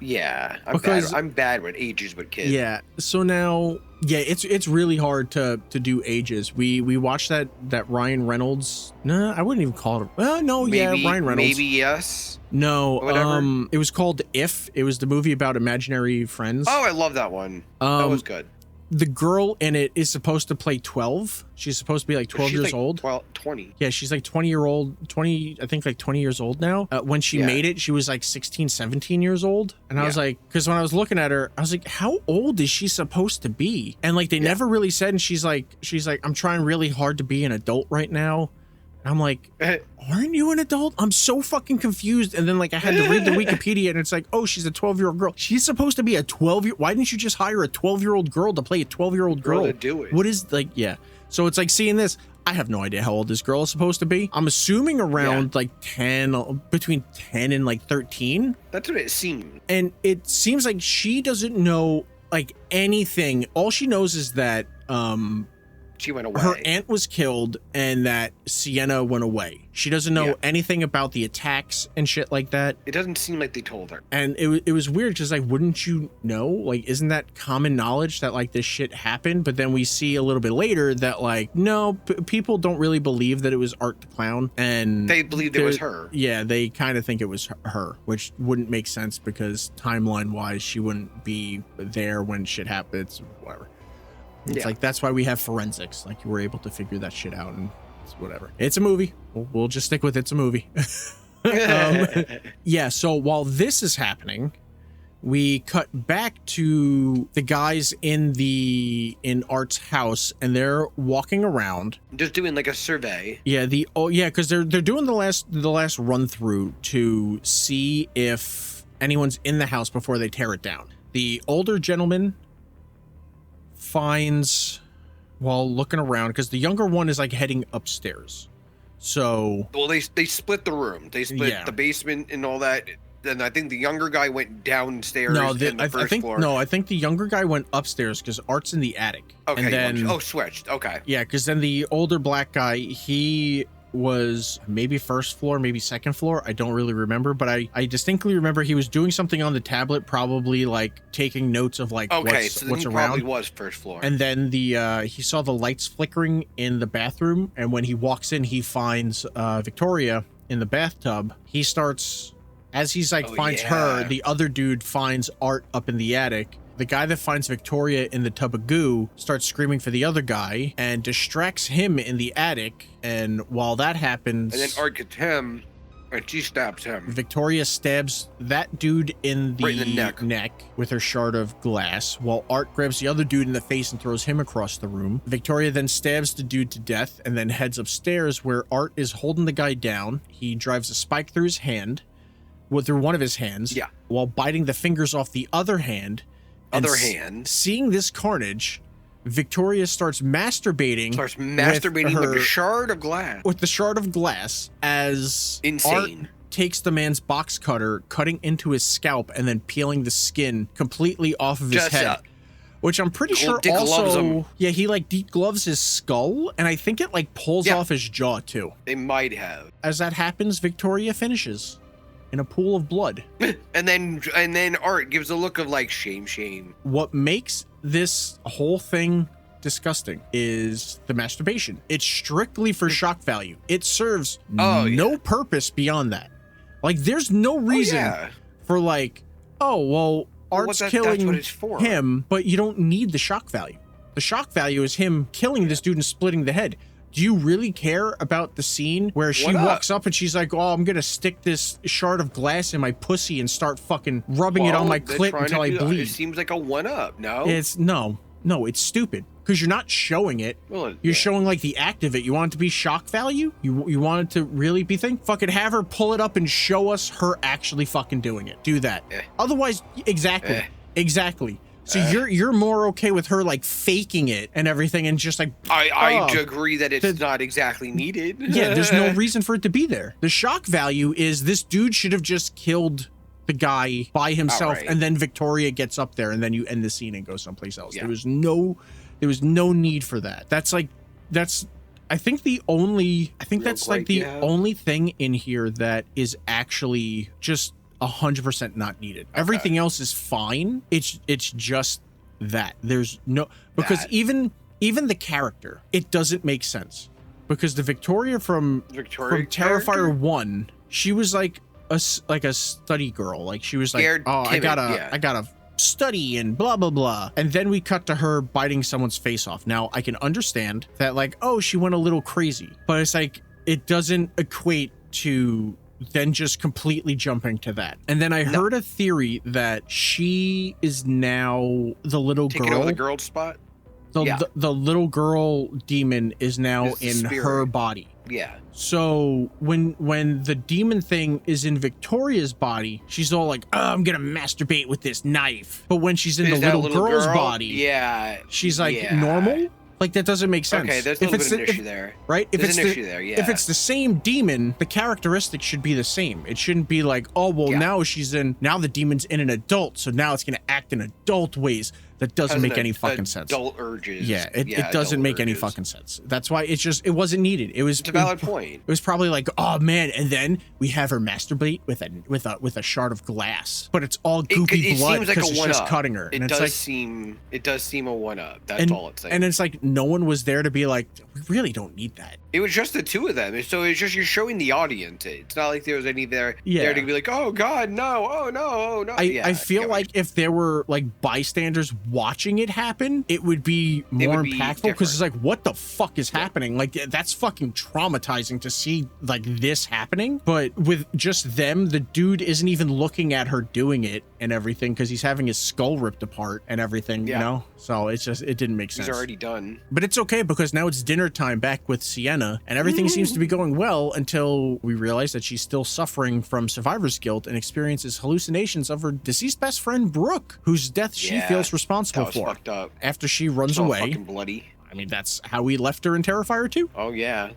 I'm bad with ages with kids. Yeah. So now, it's really hard to do ages. We watched that Ryan Reynolds. No, I wouldn't even call it. Ryan Reynolds. Maybe yes. No. Whatever. It was called If. It was the movie about imaginary friends. Oh, I love that one. That was good. The girl in it is supposed to play 12. She's supposed to be like 12 years old. 20. Yeah, she's like 20 years old now. When she made it, she was like 16, 17 years old. And I was like, because when I was looking at her, I was like, how old is she supposed to be? And like, they never really said. And she's like, I'm trying really hard to be an adult right now. And I'm like, aren't you an adult? I'm so fucking confused. And then like I had to read the Wikipedia, and it's like, oh, she's a 12-year-old girl. She's supposed to be a 12-year. Why didn't you just hire a 12-year-old girl to play a 12-year-old girl? To do it. What is like, So it's like seeing this. I have no idea how old this girl is supposed to be. I'm assuming around like 10, between 10 and like 13. That's what it seemed. And it seems like she doesn't know like anything. All she knows is that she went away. Her aunt was killed and that Sienna went away. She doesn't know anything about the attacks and shit like that. It doesn't seem like they told her. And it was weird because like, wouldn't you know? Like, isn't that common knowledge that like this shit happened? But then we see a little bit later that like, no, people don't really believe that it was Art the Clown. And they believed it was her. Yeah, they kind of think it was her, which wouldn't make sense because timeline wise, she wouldn't be there when shit happens, whatever. It's like, that's why we have forensics. Like, you were able to figure that shit out and it's whatever. It's a movie. We'll just stick with it's a movie. Yeah, so while this is happening, we cut back to the guys in Art's house and they're walking around. Just doing like a survey. Yeah, because they're doing the last run through to see if anyone's in the house before they tear it down. The older gentleman finds, while looking around, because the younger one is like heading upstairs. So well, they split the room. They split the basement and all that. And I think the younger guy went downstairs. No, I think the younger guy went upstairs because Art's in the attic. Okay. And then switched. Okay. Yeah, because then the older black guy, he was maybe first floor, maybe second floor. I don't really remember, but I distinctly remember he was doing something on the tablet, probably like taking notes of like what's around. Probably was first floor. And then he saw the lights flickering in the bathroom, and when he walks in, he finds Victoria in the bathtub. He starts, as he's like finds her, the other dude finds Art up in the attic. The guy that finds Victoria in the tub of goo starts screaming for the other guy and distracts him in the attic. And while that happens, and then Art gets him and she stabs him. Victoria stabs that dude in the neck with her shard of glass, while Art grabs the other dude in the face and throws him across the room. Victoria then stabs the dude to death and then heads upstairs where Art is holding the guy down. He drives a spike through his hand, through one of his hands, while biting the fingers off the other hand. Seeing this carnage, Victoria starts masturbating with the shard of glass. With the shard of glass, as insane. Art takes the man's box cutter, cutting into his scalp and then peeling the skin completely off of his head. Which I'm pretty sure also, he like degloves his skull, and I think it like pulls off his jaw too. They might have. As that happens, Victoria finishes in a pool of blood. and then Art gives a look of like shame. What makes this whole thing disgusting is the masturbation. It's strictly for shock value. It serves no purpose beyond that. Like, there's no reason for like, Art's killing him, but you don't need the shock value. The shock value is him killing this dude and splitting the head. Do you really care about the scene where she walks up and she's like, I'm going to stick this shard of glass in my pussy and start fucking rubbing it on my clit until I bleed? It seems like a one-up, no? It's stupid because you're not showing it. You're showing like the act of it. You want it to be shock value? You want it to really be thing? Fucking have her pull it up and show us her actually fucking doing it. Do that. Otherwise, exactly. So you're more okay with her like faking it and everything and just like I agree that it's not exactly needed. Yeah, there's no reason for it to be there. The shock value is this dude should have just killed the guy by himself, and then Victoria gets up there and then you end the scene and go someplace else. There was no need for that. I think that's like the only thing in here that is actually just 100% not needed. Everything else is fine. It's just that there's no, because even the character, it doesn't make sense, because the Victoria from Terrifier 1, she was like a study girl. Like, she was like, I gotta study and blah blah blah. And then we cut to her biting someone's face off. Now I can understand that, like, she went a little crazy, but it's like, it doesn't equate to then just completely jumping to that. And then I heard a theory that she is now the little girl. Taking over the girl's spot? The little girl demon is now in her body. Yeah. So when the demon thing is in Victoria's body, she's all like, I'm gonna masturbate with this knife. But when she's in the little girl's body, she's like normal. Like, that doesn't make sense. Okay, there's a little bit of an issue there. Right? There's an issue there, yeah. If it's the same demon, the characteristics should be the same. It shouldn't be like, oh, well, now the demon's in an adult, so now it's going to act in adult ways. That doesn't make any fucking sense. Adult urges. Yeah, it doesn't make any fucking sense. That's why it wasn't needed. It's a valid point. It was probably like, oh man, and then we have her masturbate with a shard of glass, but it's all goopy blood because it's just cutting her. It does seem a one-up. That's all it's saying. And it's like no one was there to be like, we really don't need that. It was just the two of them, so it's just you're showing the audience. It's not like there was any there to be like, oh god, no, oh no, oh no. I feel like if there were like bystanders watching it happen, it would be more impactful because it's like, what the fuck is happening? Like, that's fucking traumatizing to see like this happening. But with just them, the dude isn't even looking at her doing it and everything because he's having his skull ripped apart and everything, you know? So it didn't make sense. He's already done. But it's okay because now it's dinner time back with Sienna and everything seems to be going well until we realize that she's still suffering from survivor's guilt and experiences hallucinations of her deceased best friend Brooke, whose death she feels responsible for. Fucked up. After she runs away. Fucking bloody. I mean, that's how we left her in Terrifier 2. Oh yeah.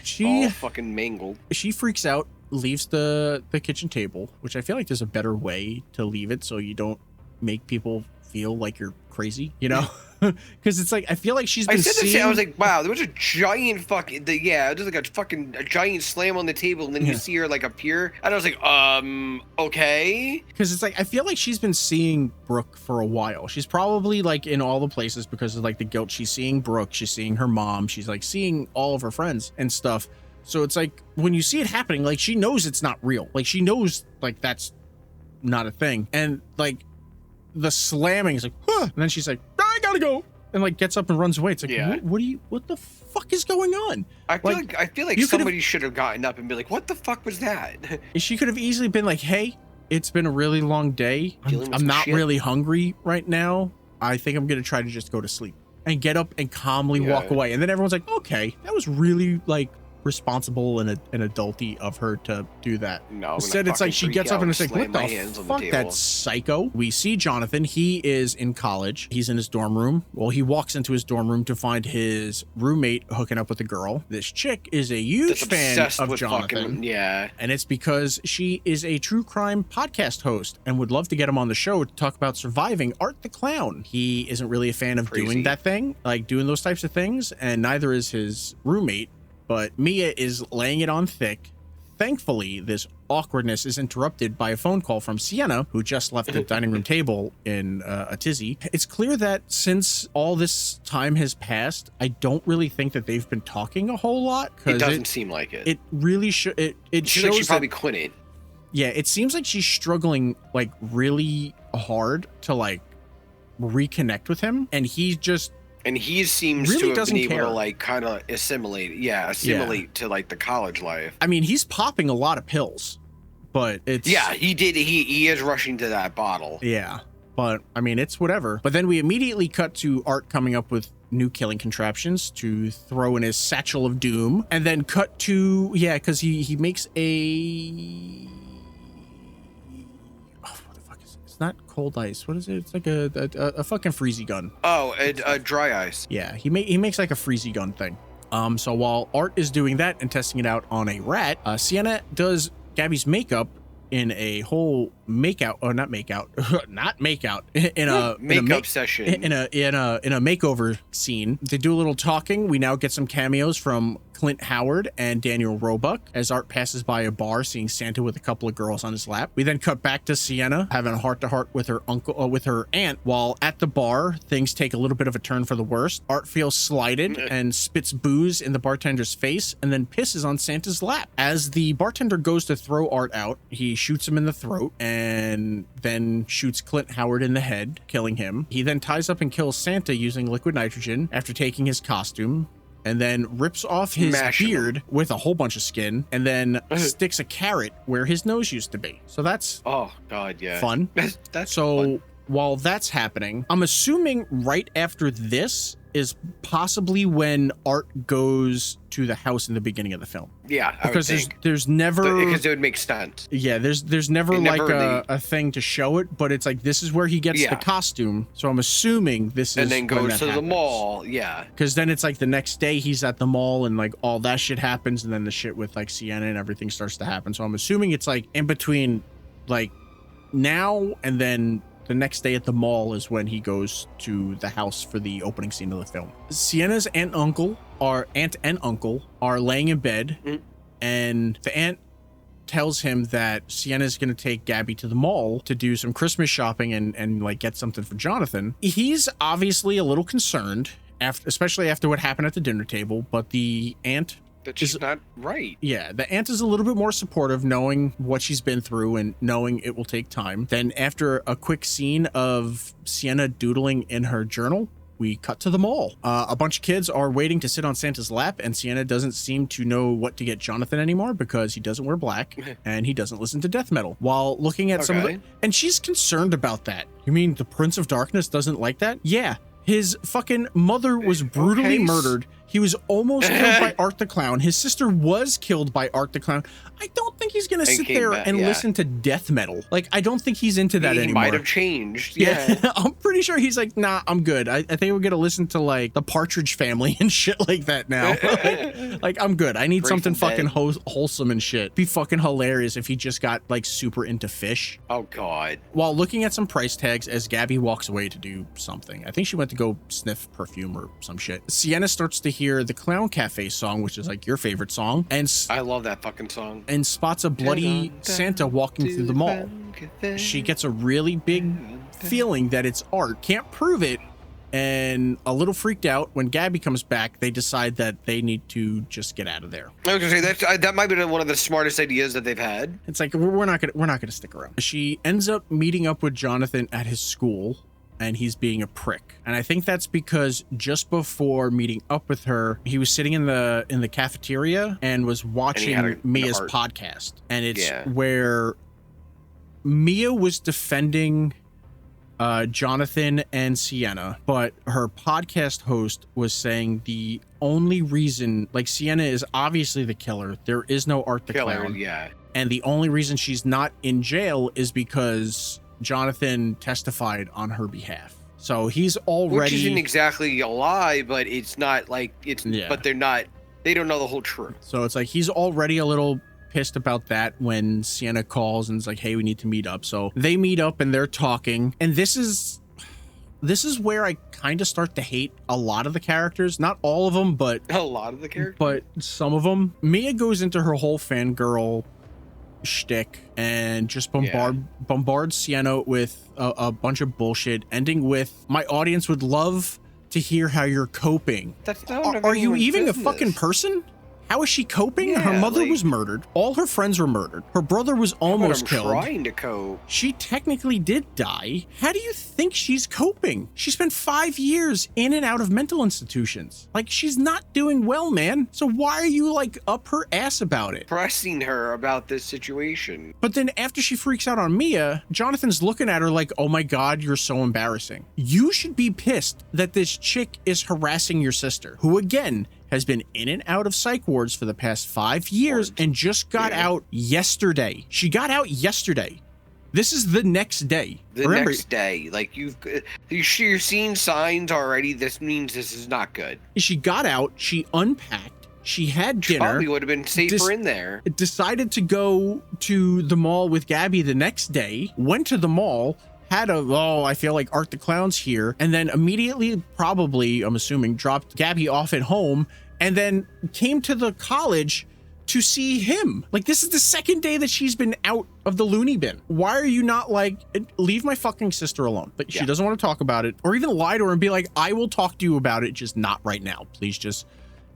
She all fucking mangled. She freaks out, leaves the kitchen table, which I feel like there's a better way to leave it so you don't make people feel like you're crazy, you know? Because it's like, I feel like she's been I was like, wow, there was a giant fucking, it was like a giant slam on the table, and then you see her like appear, and I was like, okay. Because it's like, I feel like she's been seeing Brooke for a while. She's probably like in all the places because of like the guilt. She's seeing Brooke, she's seeing her mom, she's like seeing all of her friends and stuff. So it's like, when you see it happening, like she knows it's not real. Like she knows like that's not a thing. And like the slamming is like, huh, and then she's like, I gotta go, and like gets up and runs away. It's like, what the fuck is going on? I feel like somebody should have gotten up and be like, what the fuck was that? She could have easily been like, hey, it's been a really long day. I'm not really hungry right now. I think I'm gonna try to just go to sleep and get up and calmly walk away. And then everyone's like, okay, that was really like responsible and adulty of her to do that. No, instead it's like she gets up and it's like, what the fuck, that's psycho. We see Jonathan. He is in college. He's in his dorm room. Well, he walks into his dorm room to find his roommate hooking up with a girl. This chick is a huge fan of Jonathan. And it's because she is a true crime podcast host and would love to get him on the show to talk about surviving Art the Clown. He isn't really a fan of doing that thing, like doing those types of things, and neither is his roommate. But Mia is laying it on thick. Thankfully, this awkwardness is interrupted by a phone call from Sienna, who just left the dining room table in a tizzy. It's clear that since all this time has passed, I don't really think that they've been talking a whole lot. It doesn't seem like it. It really should. It shows like she probably couldn't. Yeah, it seems like she's struggling like really hard to like reconnect with him, and he seems really to have been able to like kind of assimilate to like the college life. I mean, he's popping a lot of pills, but it's he is rushing to that bottle. Yeah, but I mean, it's whatever. But then we immediately cut to Art coming up with new killing contraptions to throw in his satchel of doom, and then cut to because he makes a not cold ice. What is it? It's like a fucking freezy gun. Oh, a dry ice. Yeah, he makes like a freezy gun thing. So while Art is doing that and testing it out on a rat, Sienna does Gabby's makeup in a whole makeout, or not makeout, not makeout, in a makeup session, in a makeover scene. They do a little talking. We now get some cameos from Clint Howard and Daniel Roebuck as Art passes by a bar, seeing Santa with a couple of girls on his lap. We then cut back to Sienna having a heart-to-heart with her with her aunt. While at the bar, things take a little bit of a turn for the worst. Art feels slighted and spits booze in the bartender's face, and then pisses on Santa's lap. As the bartender goes to throw Art out, he shoots him in the throat and then shoots Clint Howard in the head, killing him. He then ties up and kills Santa using liquid nitrogen after taking his costume, and then rips off his beard with a whole bunch of skin, and then sticks a carrot where his nose used to be. So that's fun. That's so fun. While that's happening, I'm assuming right after this, is possibly when Art goes to the house in the beginning of the film. Yeah, because there's never, because it would make sense. Yeah, there's never like a thing to show it, but it's like this is where he gets the costume. So I'm assuming this is and then goes to happens. the mall. Yeah, because then it's like the next day he's at the mall and like all that shit happens, and then the shit with like Sienna and everything starts to happen. So I'm assuming it's like in between, like now and then. The next day at the mall is when he goes to the house for the opening scene of the film. Sienna's aunt and uncle are laying in bed, and the aunt tells him that Sienna's going to take Gabby to the mall to do some Christmas shopping and like get something for Jonathan. He's obviously a little concerned, especially after what happened at the dinner table, but the aunt that she's not right. Yeah, the aunt is a little bit more supportive, knowing what she's been through and knowing it will take time. Then after a quick scene of Sienna doodling in her journal, we cut to the mall. A bunch of kids are waiting to sit on Santa's lap, and Sienna doesn't seem to know what to get Jonathan anymore because he doesn't wear black and he doesn't listen to death metal. While looking at some of and she's concerned about that. You mean the Prince of Darkness doesn't like that? Yeah. His fucking mother was brutally murdered. He was almost killed by Art the Clown. His sister was killed by Art the Clown. I don't think he's going to sit there and listen to death metal. Like, I don't think he's into that anymore. He might have changed. Yeah. I'm pretty sure he's like, nah, I'm good. I think we're going to listen to like the Partridge Family and shit like that now. like, I'm good. I need something fucking wholesome and shit. Be fucking hilarious if he just got like super into fish. Oh, God. While looking at some price tags as Gabby walks away to do something. I think she went to go sniff perfume or some shit. Sienna starts to hear the Clown Cafe song, which is like your favorite song. And I love that fucking song. And spots a bloody Santa walking through the mall. She gets a really big feeling that it's Art. Can't prove it. And a little freaked out when Gabby comes back, they decide that they need to just get out of there. I was gonna say that might be one of the smartest ideas that they've had. It's like we're not gonna stick around. She ends up meeting up with Jonathan at his school, and he's being a prick. And I think that's because just before meeting up with her, he was sitting in the cafeteria and was watching Mia's podcast. And it's where Mia was defending Jonathan and Sienna, but her podcast host was saying the only reason, like, Sienna is obviously the killer. There is no Art the Clown. Yeah. And the only reason she's not in jail is because Jonathan testified on her behalf. So he's already, which isn't exactly a lie, but it's not like it's but they don't know the whole truth. So it's like he's already a little pissed about that when Sienna calls and is like, hey, we need to meet up. So they meet up and they're talking, and this is where I kind of start to hate a lot of the characters. Not all of them, but a lot of the characters, but some of them. Mia goes into her whole fangirl shtick and just bombards Sienna with a bunch of bullshit, ending with, my audience would love to hear how you're coping. That's not are you even a fucking person? How is she coping? Yeah, her mother was murdered. All her friends were murdered. Her brother was almost killed. Trying to cope. She technically did die. How do you think she's coping? She spent 5 years in and out of mental institutions. Like, she's not doing well, man. So why are you like up her ass about it? Pressing her about this situation. But then after she freaks out on Mia, Jonathan's looking at her like, oh my God, you're so embarrassing. You should be pissed that this chick is harassing your sister, who again has been in and out of psych wards for the past 5 years and just got out yesterday. She got out yesterday. This is the next day. Next day. Like, you're seeing signs already. This means this is not good. She got out. She unpacked. She had dinner. Probably would have been safer in there. Decided to go to the mall with Gabby the next day. Went to the mall. Had I feel like Art the Clown's here. And then immediately, probably, I'm assuming, dropped Gabby off at home and then came to the college to see him. Like, this is the second day that she's been out of the loony bin. Why are you not like, leave my fucking sister alone? But she doesn't want to talk about it, or even lie to her and be like, I will talk to you about it, just not right now. Please just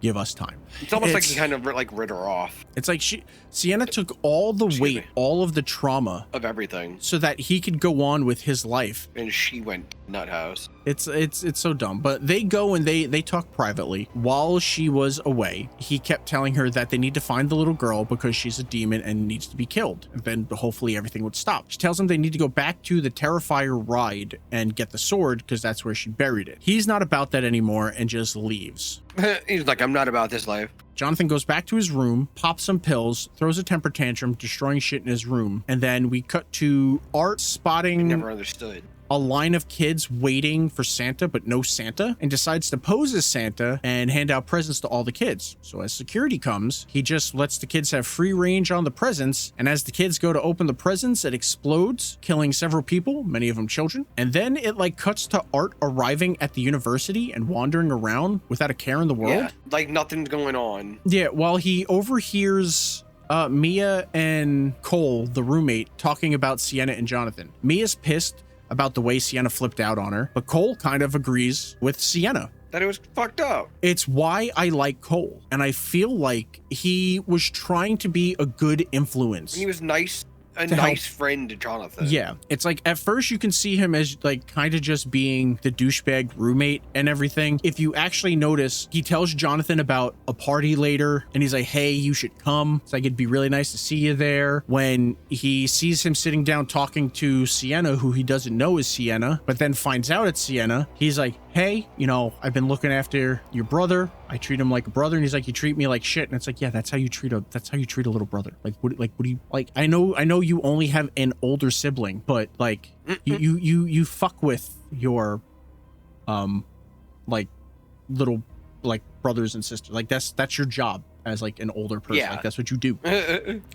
give us time. It's almost like he kind of like rid her off. It's like Sienna took all the weight, all of the trauma of everything, so that he could go on with his life. And she went nut house. It's so dumb. But they go and they talk privately. While she was away, he kept telling her that they need to find the little girl because she's a demon and needs to be killed. And then hopefully everything would stop. She tells him they need to go back to the Terrifier ride and get the sword because that's where she buried it. He's not about that anymore and just leaves. He's like, I'm not about this life. Jonathan goes back to his room, pops some pills, throws a temper tantrum, destroying shit in his room. And then we cut to Art spotting... I never understood. A line of kids waiting for Santa, but no Santa, and decides to pose as Santa and hand out presents to all the kids. So as security comes, he just lets the kids have free range on the presents, and as the kids go to open the presents, it explodes, killing several people, many of them children. And then it like cuts to Art arriving at the university and wandering around without a care in the world. Yeah, like nothing's going on. Yeah, while he overhears Mia and Cole, the roommate, talking about Sienna and Jonathan. Mia's pissed about the way Sienna flipped out on her, but Cole kind of agrees with Sienna. That it was fucked up. It's why I like Cole, and I feel like he was trying to be a good influence. And he was nice. A nice friend to Jonathan. Yeah. It's like at first you can see him as like kind of just being the douchebag roommate and everything. If you actually notice, he tells Jonathan about a party later and he's like, hey, you should come. It's like, it'd be really nice to see you there. When he sees him sitting down talking to Sienna, who he doesn't know is Sienna, but then finds out it's Sienna, he's like, hey, you know, I've been looking after your brother. I treat him like a brother. And he's like, you treat me like shit. And it's like, yeah, that's how you treat a little brother. Like, what do you like? I know you only have an older sibling, but like you fuck with your, like little, like brothers and sisters. Like that's your job as like an older person. Yeah. Like that's what you do.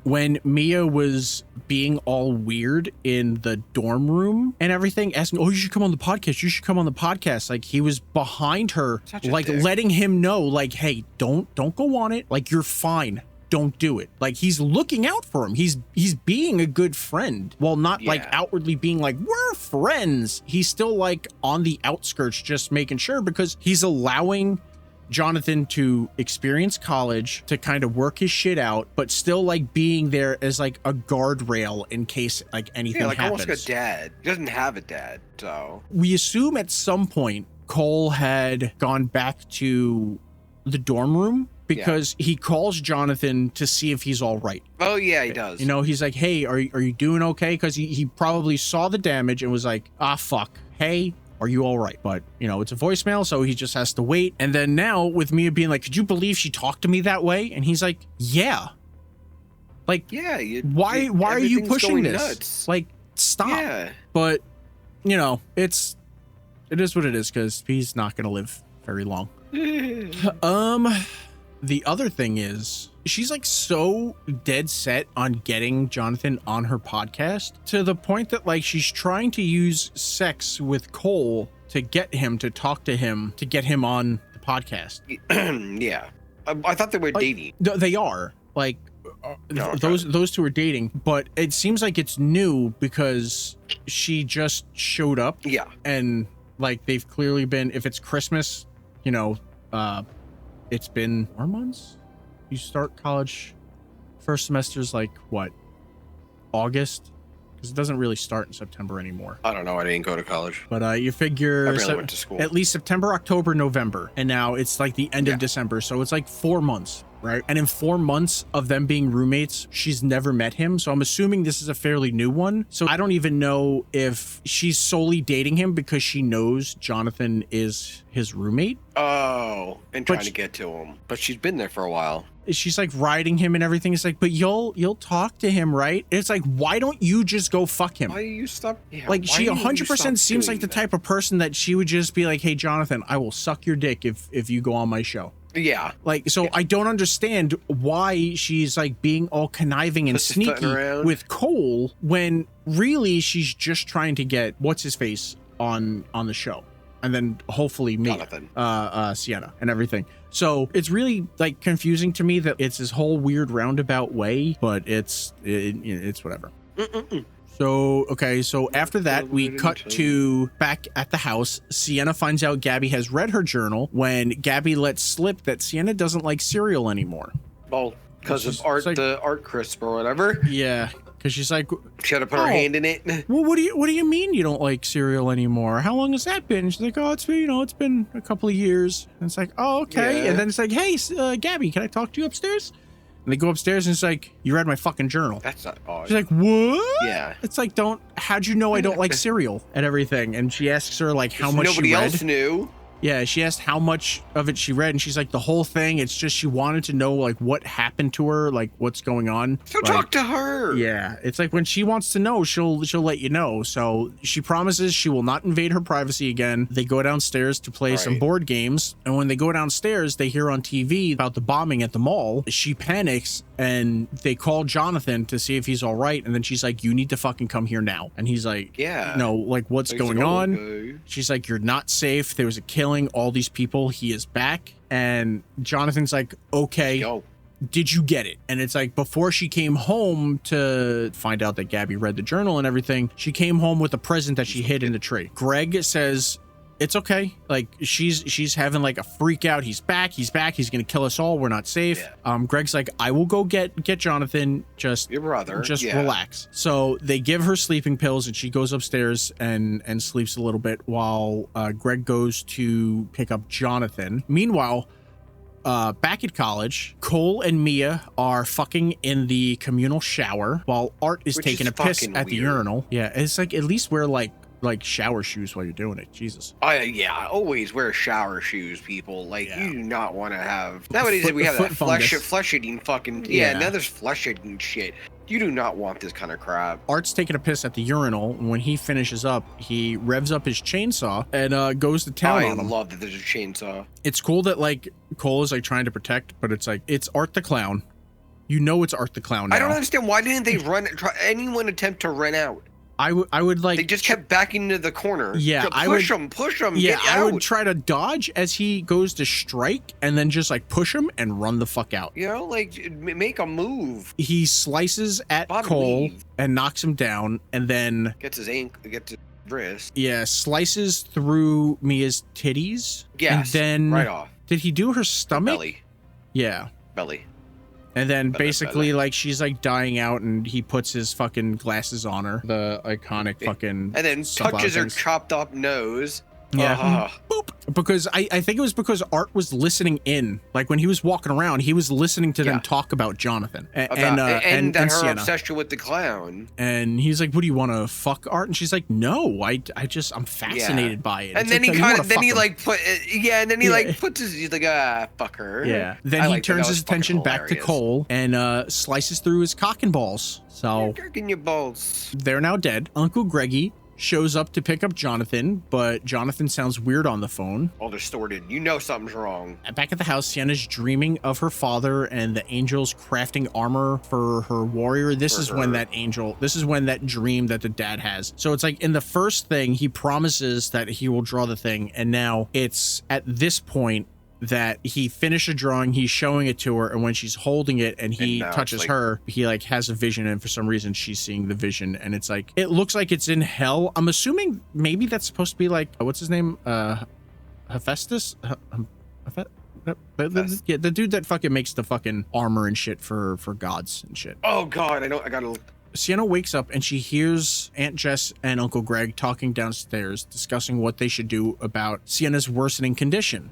When Mia was being all weird in the dorm room and everything, asking, oh, you should come on the podcast. You should come on the podcast. Like he was behind her, like letting him know, like, hey, don't go on it. Like you're fine. Don't do it. Like he's looking out for him. He's being a good friend while not like outwardly being like, we're friends. He's still like on the outskirts, just making sure, because he's allowing Jonathan to experience college, to kind of work his shit out, but still like being there as like a guardrail in case like anything happens. Almost like a dad. He doesn't have a dad, so. We assume at some point Cole had gone back to the dorm room because he calls Jonathan to see if he's all right. Oh yeah, he does. You know, he's like, hey, are you doing okay? Because he probably saw the damage and was like, ah, fuck. Hey, are you all right? But, you know, it's a voicemail, so he just has to wait. And then now with Mia being like, could you believe she talked to me that way? And he's like, yeah. Like, yeah, why are you pushing this? Nuts. Like, stop. Yeah. But, you know, it is what it is, because he's not going to live very long. The other thing is, she's like so dead set on getting Jonathan on her podcast to the point that like she's trying to use sex with Cole to get him to talk to him, to get him on the podcast. Yeah. I thought they were dating. They are. Like those two are dating, but it seems like it's new because she just showed up. Yeah. And like they've clearly been, if it's Christmas, you know, it's been 4 months. You start college, first semester's like what, August? Because it doesn't really start in September anymore. I don't know. I didn't go to college. But you figure I barely went to school. At least September, October, November, and now it's like the end of December, so it's like 4 months. Right. And in 4 months of them being roommates, she's never met him. So I'm assuming this is a fairly new one. So I don't even know if she's solely dating him because she knows Jonathan is his roommate. Oh, and trying to get to him. But she's been there for a while. She's like riding him and everything. It's like, but you'll talk to him, right? It's like, why don't you just go fuck him? Why do you stop? Yeah, like she 100% seems like the type of person that she would just be like, hey, Jonathan, I will suck your dick if you go on my show. Yeah. Like, so I don't understand why she's like being all conniving and sneaky with Cole when really she's just trying to get what's his face on the show. And then hopefully me, Sienna and everything. So it's really like confusing to me that it's this whole weird roundabout way, but it's whatever. So, okay, so after that, we cut to back at the house. Sienna finds out Gabby has read her journal when Gabby lets slip that Sienna doesn't like cereal anymore. Well, because of art, like, the art crisp or whatever. Yeah, because she's like, she had to put her hand in it. Well, what do you mean you don't like cereal anymore? How long has that been? She's like, oh, it's been, it's been a couple of years. And it's like, oh, okay. Yeah. And then it's like, hey, Gabby, can I talk to you upstairs? And they go upstairs and it's like, you read my fucking journal. That's not odd. She's like, what? Yeah. It's like, how'd you know I don't like cereal and everything? And she asks her like how much nobody she read. else knew. Yeah, she asked how much of it she read, and she's like, the whole thing. It's just she wanted to know like what happened to her, like what's going on. So like, talk to her. Yeah, it's like when she wants to know, she'll let you know. So she promises she will not invade her privacy again. They go downstairs to play some board games, and when they go downstairs, they hear on TV about the bombing at the mall. She panics, and they call Jonathan to see if he's all right. And then she's like, you need to fucking come here now. And he's like, yeah, no, like what's going on? Okay. She's like, you're not safe. There was a killing. All these people. He is back. And Jonathan's like, okay. Yo. Did you get it? And it's like, before she came home to find out that Gabby read the journal and everything, she came home with a present that she hid in the tree. Greg says it's okay. Like she's having like a freak out. He's back. He's gonna kill us all. We're not safe. Yeah. Greg's like, I will go get Jonathan. Just your brother. Just relax. So they give her sleeping pills and she goes upstairs and sleeps a little bit while Greg goes to pick up Jonathan. Meanwhile, back at college, Cole and Mia are fucking in the communal shower while Art is taking a piss at the urinal. Yeah, it's like, at least wear like shower shoes while you're doing it. Jesus. I always wear shower shoes, people. Like, you do not want to have nowadays. We have that flesh eating fucking now there's flesh eating shit. You do not want this kind of crap. Art's taking a piss at the urinal. When he finishes up, he revs up his chainsaw and goes to town on him. I love that there's a chainsaw. It's cool that like Cole is like trying to protect, but it's like, it's Art the Clown. You know it's Art the Clown now. I don't understand, why didn't they anyone attempt to run out? I would like, they just kept backing into the corner. Yeah, push him. Yeah, get out. I would try to dodge as he goes to strike, and then just like push him and run the fuck out. Like make a move. He slices at Cole and knocks him down, and then gets his wrist. Yeah, slices through Mia's titties. Yes, and then right off. Did he do her stomach? Belly. Yeah. Belly. And then basically like she's like dying out and he puts his fucking glasses on her, the iconic fucking, and then touches her chopped up nose. Yeah. Boop. Because I think it was because Art was listening in, like when he was walking around, he was listening to them talk about Jonathan and her Sienna. obsession with the clown. And he's like, what do you want to fuck Art? And she's like, no, I'm fascinated by it. And then he puts his, he's like, fuck her. Yeah. Then he turns his attention back to Cole and slices through his cock and balls. So you're your balls. They're now dead. Uncle Greggy shows up to pick up Jonathan, but Jonathan sounds weird on the phone. All distorted. You know something's wrong. Back at the house, Sienna's dreaming of her father and the angels crafting armor for her warrior. This is when that dream that the dad has. So it's like in the first thing, he promises that he will draw the thing. And now it's at this point that he finished a drawing, he's showing it to her, and when she's holding it and he touches her, he like has a vision, and for some reason she's seeing the vision, and it's like, it looks like it's in hell. I'm assuming maybe that's supposed to be like, what's his name? Hephaestus? Yeah, the dude that fucking makes the fucking armor and shit for gods and shit. Oh god, I gotta look. Sienna wakes up and she hears Aunt Jess and Uncle Greg talking downstairs, discussing what they should do about Sienna's worsening condition.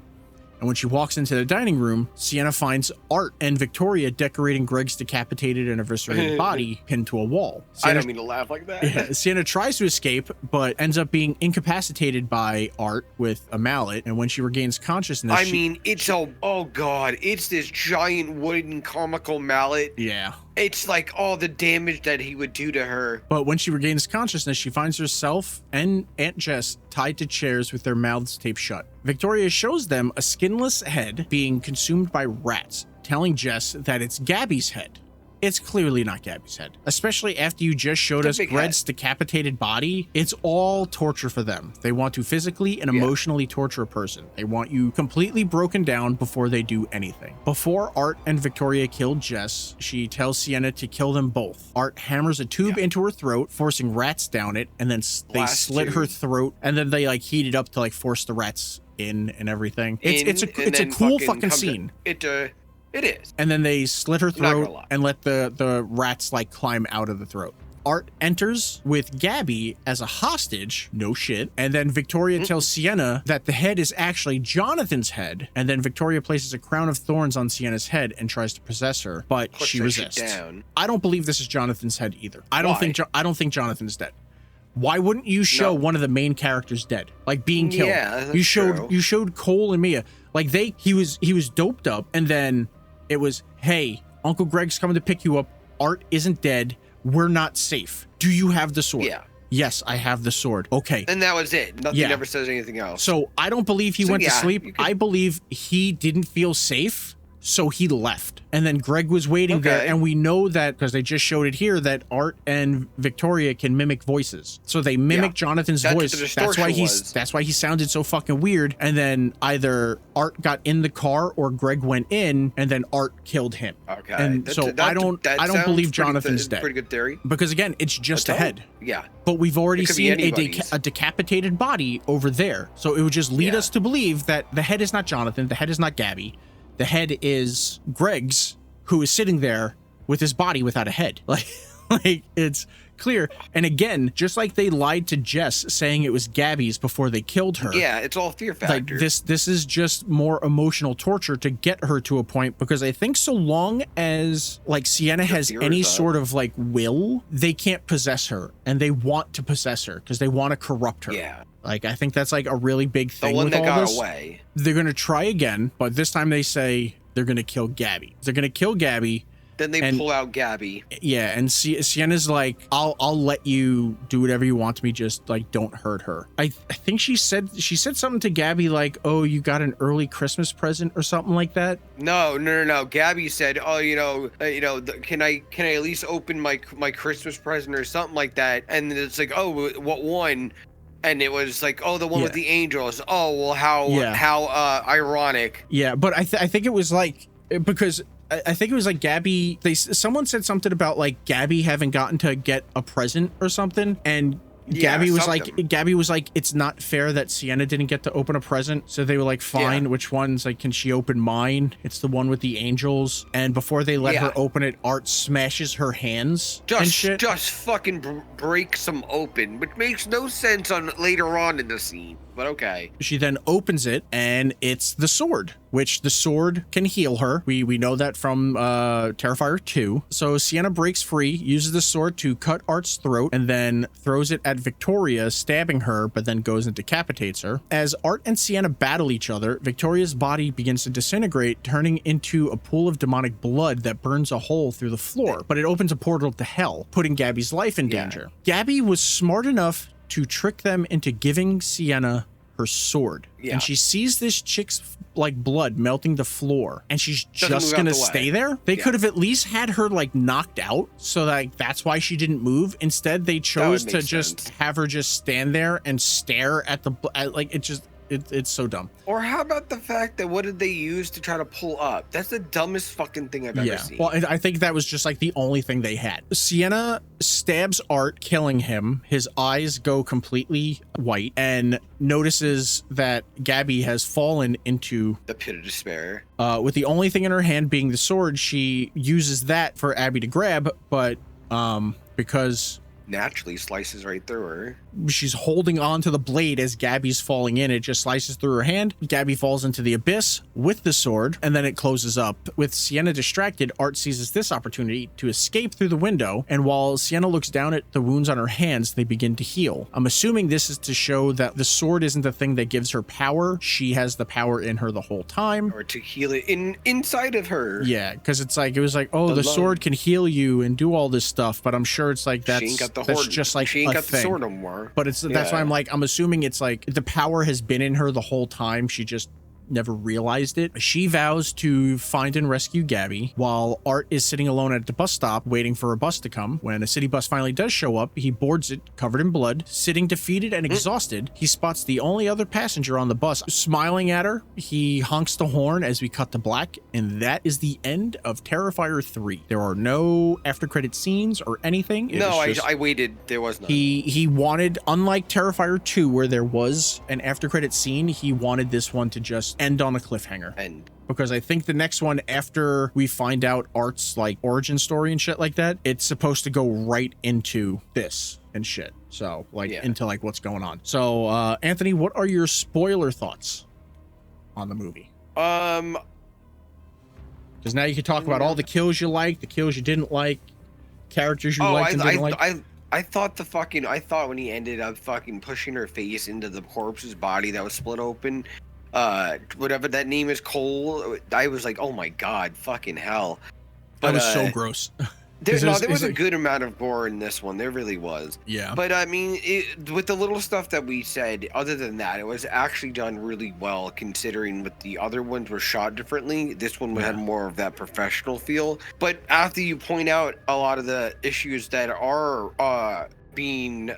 And when she walks into the dining room, Sienna finds Art and Victoria decorating Greg's decapitated and eviscerated body pinned to a wall. I don't mean to laugh like that. Sienna tries to escape, but ends up being incapacitated by Art with a mallet. And when she regains consciousness, it's this giant wooden comical mallet. Yeah. It's like all the damage that he would do to her. But when she regains consciousness, she finds herself and Aunt Jess tied to chairs with their mouths taped shut. Victoria shows them a skinless head being consumed by rats, telling Jess that it's Gabby's head. it's clearly not Gabby's head, especially after you just showed us Greg's decapitated body. It's all torture for them. They want to physically and emotionally torture a person. They want you completely broken down before they do anything. Before Art and Victoria killed Jess, she tells Sienna to kill them both. Art hammers a tube into her throat, forcing rats down it, and then they slit her throat, and then they like heat it up to like force the rats in and everything. It's a cool fucking scene. It is. And then they slit her throat and let the rats like climb out of the throat. Art enters with Gabby as a hostage. No shit. And then Victoria tells Sienna that the head is actually Jonathan's head. And then Victoria places a crown of thorns on Sienna's head and tries to possess her, but she resists. I don't believe this is Jonathan's head either. I don't think Jonathan's dead. Why wouldn't you show one of the main characters dead, like being killed? Yeah, that's you showed Cole and Mia, like he was doped up, and then it was, hey, Uncle Greg's coming to pick you up. Art isn't dead. We're not safe. Do you have the sword? Yeah. Yes, I have the sword. Okay. And that was it. Nothing ever says anything else. So I don't believe he went to sleep. I believe he didn't feel safe, so he left. And then Greg was waiting there, and we know that because they just showed it here that Art and Victoria can mimic voices. So they mimic Jonathan's voice. That's why he sounded so fucking weird. And then either Art got in the car or Greg went in, and then Art killed him. Okay. And I don't believe Jonathan's dead. Pretty good theory. Because again, it's just a head. Yeah. But we've already seen a decapitated body over there. So it would just lead us to believe that the head is not Jonathan, the head is not Gabby. The head is Greg's, who is sitting there with his body without a head. Like it's clear. And again, just like they lied to Jess saying it was Gabby's before they killed her. Yeah, it's all fear factor. Like this is just more emotional torture to get her to a point, because I think so long as like Sienna has any sort of like will, they can't possess her, and they want to possess her because they want to corrupt her. Yeah. Like, I think that's like a really big thing. The one with that all got this. away. They're going to try again, but this time they say they're going to kill Gabby. They're going to kill Gabby. Then they pull out Gabby. Yeah, and Sienna's like, I'll let you do whatever you want to me, just like don't hurt her. I think she said something to Gabby like, oh, you got an early Christmas present or something like that. No. Gabby said, oh, can I at least open my Christmas present or something like that? And it's like, oh, what one? And it was like, oh, the one with the angels. Oh, well, how ironic. Yeah, but I think it was like, because I think it was like Gabby, someone said something about like Gabby having gotten to get a present or something, and Gabby was like, it's not fair that Sienna didn't get to open a present. So they were like, fine, which one's like, can she open mine? It's the one with the angels. And before they let her open it, Art smashes her hands and shit. Just fucking breaks them open, which makes no sense later on in the scene. But okay. She then opens it, and it's the sword, which the sword can heal her. We know that from Terrifier 2. So Sienna breaks free, uses the sword to cut Art's throat, and then throws it at Victoria, stabbing her, but then goes and decapitates her. As Art and Sienna battle each other, Victoria's body begins to disintegrate, turning into a pool of demonic blood that burns a hole through the floor, but it opens a portal to hell, putting Gabby's life in danger. Gabby was smart enough to trick them into giving Sienna her sword. And she sees this chick's like blood melting the floor, and she's just gonna stay there. They could have at least had her like knocked out, so like that's why she didn't move. Instead, they chose to just have her just stand there and stare at the like it's so dumb. Or how about the fact that what did they use to try to pull up? That's the dumbest fucking thing I've ever seen. Well, I think that was just like the only thing they had. Sienna stabs Art, killing him. His eyes go completely white, and notices that Gabby has fallen into the pit of despair. With the only thing in her hand being the sword, she uses that for Abby to grab, but because naturally slices right through her. She's holding on to the blade as Gabby's falling in. It just slices through her hand. Gabby falls into the abyss with the sword, and then it closes up. With Sienna distracted, Art seizes this opportunity to escape through the window, and while Sienna looks down at the wounds on her hands, they begin to heal. I'm assuming this is to show that the sword isn't the thing that gives her power. She has the power in her the whole time. Or to heal it inside of her. Yeah, because it was like, oh, the sword can heal you and do all this stuff, but I'm sure it's like that's just like she ain't got thing. the sword no more. But that's why I'm assuming it's like the power has been in her the whole time. She just never realized it. She vows to find and rescue Gabby while Art is sitting alone at the bus stop waiting for a bus to come. When a city bus finally does show up, he boards it covered in blood. Sitting defeated and exhausted, he spots the only other passenger on the bus smiling at her. He honks the horn as we cut to black, and that is the end of Terrifier 3. There are no after credit scenes or anything. I waited. There was none. He wanted, unlike Terrifier 2 where there was an after credit scene, he wanted this one to just end on a cliffhanger. Because I think the next one, after we find out Art's like origin story and shit like that, it's supposed to go right into this and shit. So like into like what's going on. So Anthony, what are your spoiler thoughts on the movie? Because now you can talk about all the kills you like, the kills you didn't like, characters you liked and didn't like. I thought when he ended up fucking pushing her face into the corpse's body that was split open, whatever that name is, Cole, I was like, oh my god, fucking hell. But, that was so gross. There was a good amount of gore in this one. There really was. Yeah. But I mean, with the little stuff that we said, other than that, it was actually done really well, considering what the other ones were shot differently. This one had more of that professional feel. But after you point out a lot of the issues that are being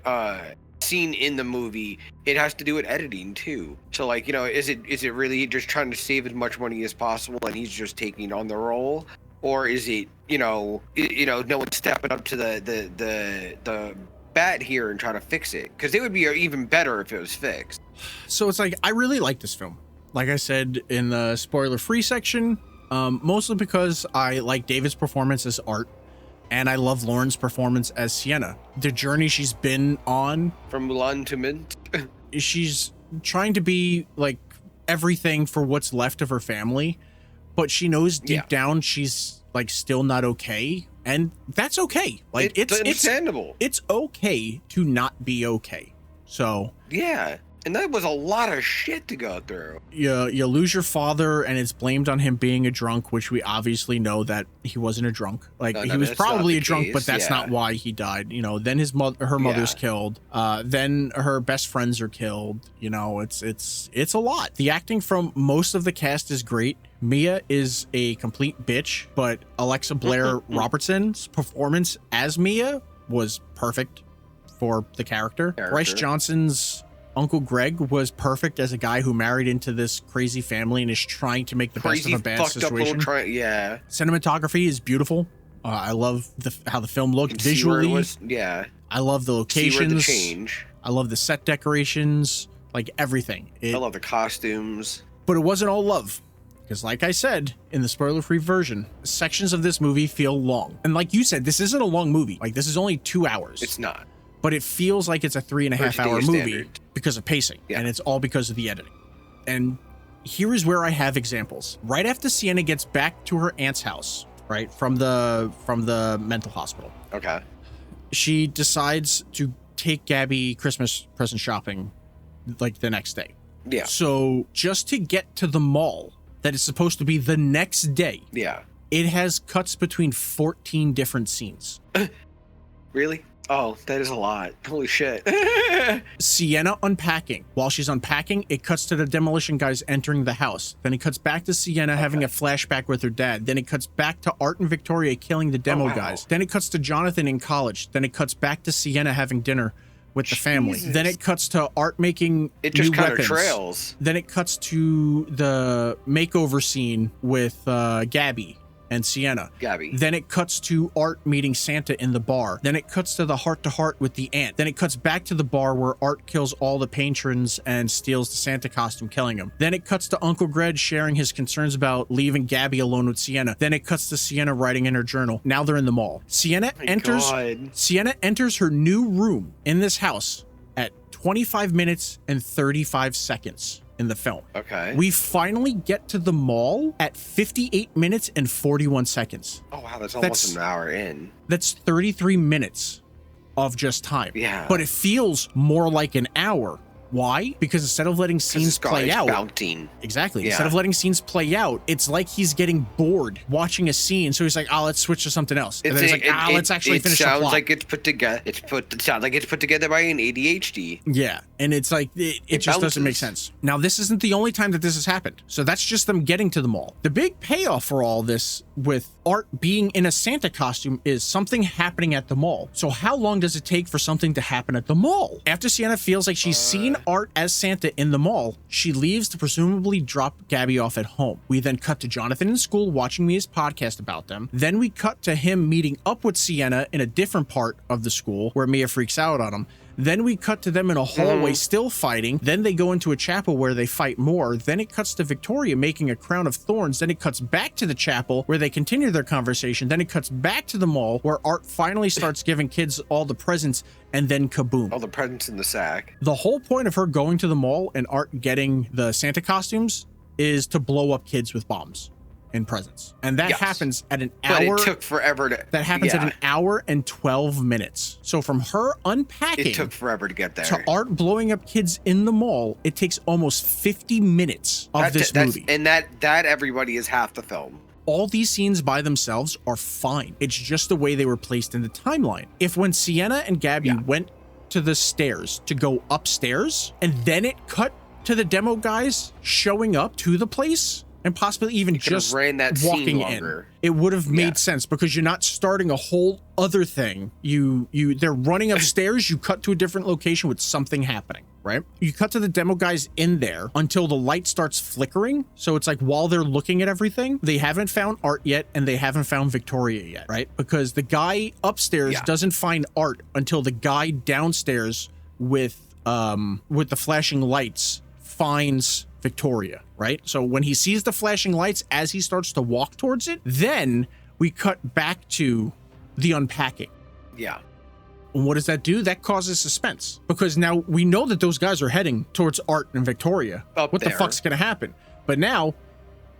seen in the movie, it has to do with editing too. So like, you know, is it really just trying to save as much money as possible and he's just taking on the role? Or is it, no one's stepping up to the bat here and trying to fix it? Because it would be even better if it was fixed. So it's like, I really like this film. Like I said in the spoiler-free section, mostly because I like David's performance as Art, and I love Lauren's performance as Sienna. The journey she's been on. From Mulan to Mint. She's trying to be like everything for what's left of her family, but she knows deep down she's like still not okay, and that's okay. Like it's understandable. It's okay to not be okay. So yeah, and that was a lot of shit to go through. You lose your father, and it's blamed on him being a drunk, which we obviously know that he wasn't a drunk. Like he was probably a drunk, but that's not why he died. Then her mother's killed. Then her best friends are killed. It's a lot. The acting from most of the cast is great. Mia is a complete bitch, but Alexa Blair Robertson's performance as Mia was perfect for the character. Bryce Johnson's Uncle Greg was perfect as a guy who married into this crazy family and is trying to make the best of a bad situation. Cinematography is beautiful. I love how the film looked visually. I love the locations. I love the set decorations, like everything. I love the costumes. But it wasn't all love. Because like I said, in the spoiler-free version, sections of this movie feel long. And like you said, this isn't a long movie. Like, this is only 2 hours. It's not. But it feels like it's a 3.5 hour movie because of pacing. Yeah. And it's all because of the editing. And here is where I have examples. Right after Sienna gets back to her aunt's house, right, from the mental hospital. Okay. She decides to take Gabby Christmas present shopping like the next day. Yeah. So just to get to the mall that is supposed to be the next day. Yeah. It has cuts between 14 different scenes. Really? Oh, that is a lot. Holy shit. Sienna unpacking. While she's unpacking, it cuts to the demolition guys entering the house. Then it cuts back to Sienna having a flashback with her dad. Then it cuts back to Art and Victoria killing the demo guys. Then it cuts to Jonathan in college. Then it cuts back to Sienna having dinner with the family. Then it cuts to Art making new weapons. Trails. Then it cuts to the makeover scene with Gabby and Sienna. Then it cuts to Art meeting Santa in the bar. Then it cuts to the heart-to-heart with the aunt. Then it cuts back to the bar where Art kills all the patrons and steals the Santa costume, killing him. Then it cuts to Uncle Greg sharing his concerns about leaving Gabby alone with Sienna. Then it cuts to Sienna writing in her journal. Now they're in the mall. Sienna enters her new room in this house at 25 minutes and 35 seconds. In the film. Okay. We finally get to the mall at 58 minutes and 41 seconds. Oh, wow. That's almost an hour in. That's 33 minutes of just time. Yeah. But it feels more like an hour Why? Because instead of letting scenes play out, bouncing. Exactly. Yeah. Instead of letting scenes play out, it's like he's getting bored watching a scene. So he's like, let's switch to something else. And then he's like, let's actually finish the plot. It sounds like it's put together. It sounds like it's put together by an ADHD. Yeah. And it's like, it just doesn't make sense. Now, this isn't the only time that this has happened. So that's just them getting to the mall. The big payoff for all this with Art being in a Santa costume is something happening at the mall. So how long does it take for something to happen at the mall? After Sienna feels like she's seen Art as Santa in the mall, she leaves to presumably drop Gabby off at home. We then cut to Jonathan in school watching Mia's podcast about them. Then we cut to him meeting up with Sienna in a different part of the school where Mia freaks out on him. Then we cut to them in a hallway still fighting. Then they go into a chapel where they fight more. Then it cuts to Victoria making a crown of thorns. Then it cuts back to the chapel where they continue their conversation. Then it cuts back to the mall where Art finally starts giving kids all the presents, and then kaboom. All the presents in the sack. The whole point of her going to the mall and Art getting the Santa costumes is to blow up kids with bombs and presents. And that happens at an hour. But it took forever to... That happens at an hour and 12 minutes. So from her unpacking... It took forever to get there. To Art blowing up kids in the mall, it takes almost 50 minutes of this movie. And that everybody is half the film. All these scenes by themselves are fine. It's just the way they were placed in the timeline. If when Sienna and Gabby went to the stairs to go upstairs, and then it cut to the demo guys showing up to the place, and possibly even just walking in, it would have made sense, because you're not starting a whole other thing. They're running upstairs, you cut to a different location with something happening, right? You cut to the demo guys in there until the light starts flickering. So it's like while they're looking at everything, they haven't found Art yet, and they haven't found Victoria yet, right? Because the guy upstairs doesn't find Art until the guy downstairs with the flashing lights finds Victoria, right? So when he sees the flashing lights as he starts to walk towards it, then we cut back to the unpacking. Yeah. And what does that do? That causes suspense, because now we know that those guys are heading towards Art and Victoria. What the fuck's gonna happen? But now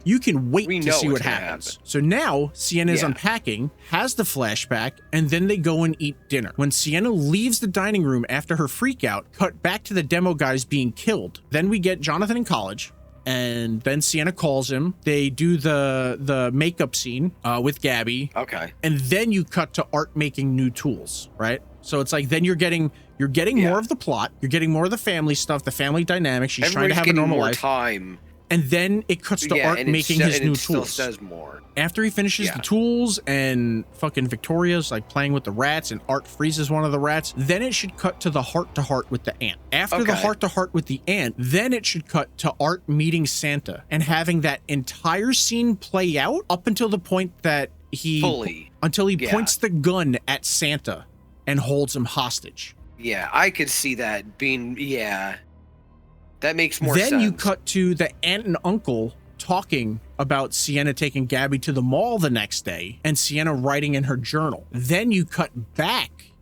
you can wait to see what happens. So now Sienna is unpacking, has the flashback, and then they go and eat dinner. When Sienna leaves the dining room after her freak out, cut back to the demo guys being killed. Then we get Jonathan in college, and then Sienna calls him. They do the makeup scene with Gabby. Okay. And then you cut to Art making new tools, right? So it's like then you're getting more of the plot, you're getting more of the family stuff, the family dynamic. She's trying to have a normal life. Time. And then it cuts to Art making his new tools. Still says more. After he finishes the tools and fucking Victoria's like playing with the rats and Art freezes one of the rats, then it should cut to the heart-to-heart with the ant. After the heart-to-heart with the ant, then it should cut to Art meeting Santa and having that entire scene play out up until the point that he points the gun at Santa and holds him hostage. Yeah, I could see that being, that makes more sense. Then you cut to the aunt and uncle talking about Sienna taking Gabby to the mall the next day and Sienna writing in her journal. Then you cut back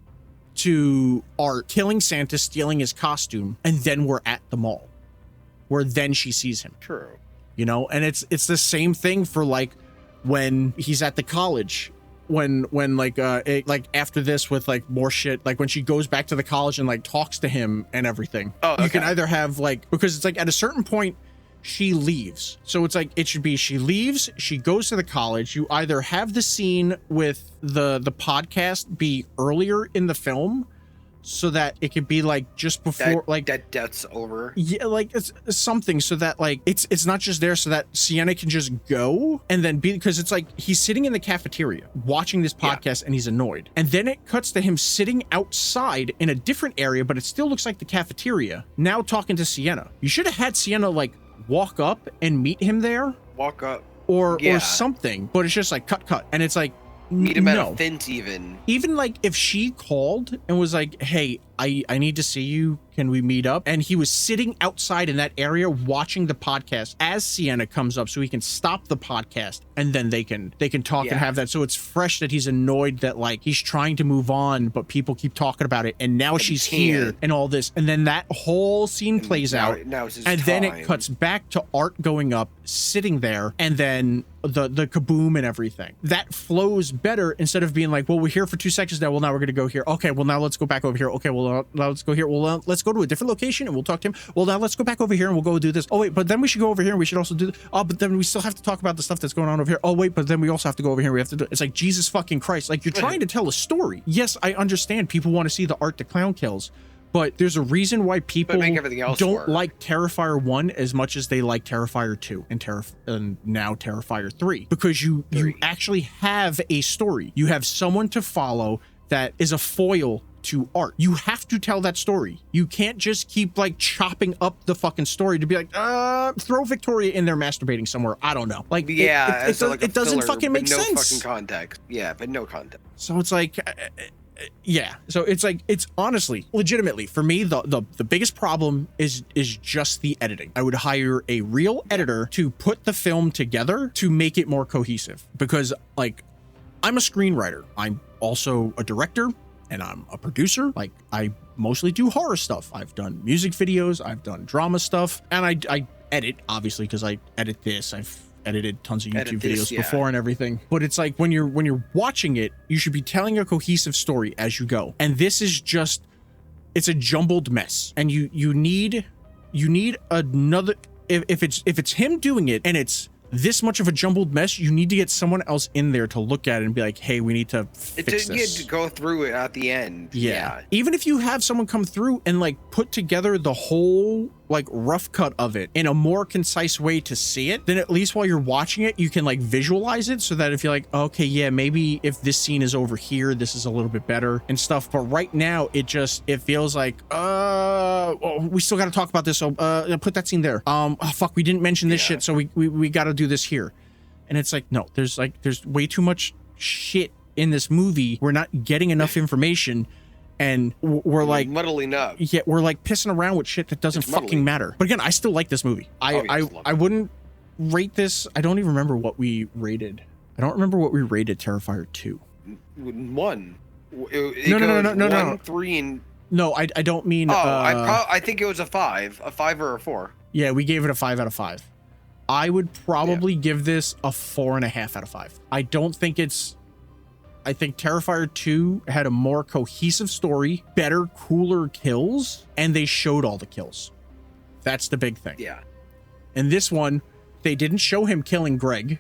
to Art killing Santa, stealing his costume, and then we're at the mall where then she sees him. True. You know, and it's the same thing for like when he's at the college. When like after this with like more shit, like when she goes back to the college and like talks to him and everything. You can either have like, because it's like at a certain point she leaves, so it's like it should be she leaves, she goes to the college. You either have the scene with the podcast be earlier in the film so that it could be like just before that death's over. Yeah, like it's something so that like it's not just there so that Sienna can just go and then be, because it's like he's sitting in the cafeteria watching this podcast and he's annoyed. And then it cuts to him sitting outside in a different area, but it still looks like the cafeteria, now talking to Sienna. You should have had Sienna like walk up and meet him there. Walk up. Or something, but it's just like cut. And it's like, meet him at a fence even like if she called and was like, hey, I need to see you, can we meet up? And he was sitting outside in that area watching the podcast as Sienna comes up so he can stop the podcast and then they can talk and have that. So it's fresh that he's annoyed that like he's trying to move on, but people keep talking about it. And now she's here and all this. And then that whole scene plays out. And then it cuts back to Art going up, sitting there, and then the kaboom and everything. That flows better instead of being like, well, we're here for 2 seconds now. Well, now we're going to go here. Okay, well, now let's go back over here. Okay, well, well, now let's go here. Well, let's go to a different location and we'll talk to him. Well, now let's go back over here and we'll go do this. Oh, wait, but then we should go over here and we should also do this. Oh, but then we still have to talk about the stuff that's going on over here. Oh, wait, but then we also have to go over here. We have to do it. It's like, Jesus fucking Christ. Like, you're trying to tell a story. Yes, I understand people want to see the art the clown kills, but there's a reason why people don't like Terrifier 1 as much as they like Terrifier 2 and now Terrifier 3, because you actually have a story. You have someone to follow that is a foil to art. You have to tell that story. You can't just keep like chopping up the fucking story to be like, throw Victoria in there masturbating somewhere. I don't know. Like, yeah, it doesn't fucking make sense. No fucking context. Yeah, but no context. So it's like, yeah. So it's like, it's honestly, legitimately, for me, the biggest problem is just the editing. I would hire a real editor to put the film together to make it more cohesive, because like, I'm a screenwriter. I'm also a director and I'm a producer. Like, I mostly do horror stuff. I've done music videos, I've done drama stuff, and I edit, obviously, because I edit this. I've edited tons of YouTube videos before and everything. But it's like, when you're watching it, you should be telling a cohesive story as you go. And this is just, it's a jumbled mess. And you need another, if it's him doing it and it's this much of a jumbled mess, you need to get someone else in there to look at it and be like, hey, we need to fix this. To go through it at the end. Yeah. Even if you have someone come through and like put together the whole like rough cut of it in a more concise way to see it, then at least while you're watching it, you can like visualize it, so that if you're like, okay, yeah, maybe if this scene is over here, this is a little bit better and stuff. But right now it feels like, we still got to talk about this. So put that scene there. Oh fuck, we didn't mention this shit. So we got to do this here. And it's like, no, there's way too much shit in this movie. We're not getting enough information. And we're like muddling up. Yeah, we're like pissing around with shit that doesn't fucking matter. But again, I still like this movie. I wouldn't rate this. I don't even remember what we rated. I don't remember what we rated Terrifier 2. 1. No. 3 and no, I don't mean. I think it was a 5 or a 4. Yeah, we gave it a 5 out of 5. I would probably give this a 4.5 out of 5. I think Terrifier 2 had a more cohesive story, better, cooler kills, and they showed all the kills. That's the big thing. Yeah. In this one, they didn't show him killing Greg.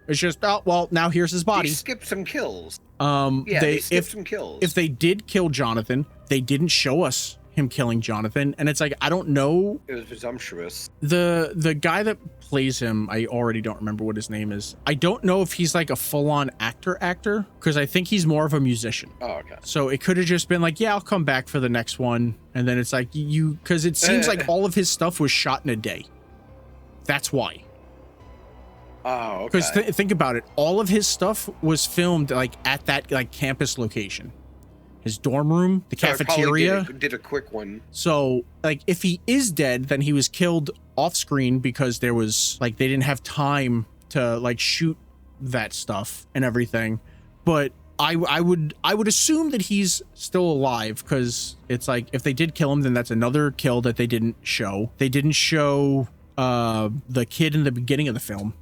It's just, oh, well, now here's his body. They skipped some kills. They skipped some kills. If they did kill Jonathan, they didn't show us him killing Jonathan, and it's like, I don't know. It was presumptuous. The guy that plays him, I already don't remember what his name is. I don't know if he's like a full-on actor, because I think he's more of a musician. Oh, okay. So it could have just been like, yeah, I'll come back for the next one, and then it's like, because it seems like all of his stuff was shot in a day. That's why. Oh, okay. Because think about it, all of his stuff was filmed like at that like campus location. His dorm room, the cafeteria. Did a quick one. So like, if he is dead, then he was killed off screen because there was like, they didn't have time to like shoot that stuff and everything. But I would assume that he's still alive, because it's like, if they did kill him, then that's another kill that they didn't show. They didn't show the kid in the beginning of the film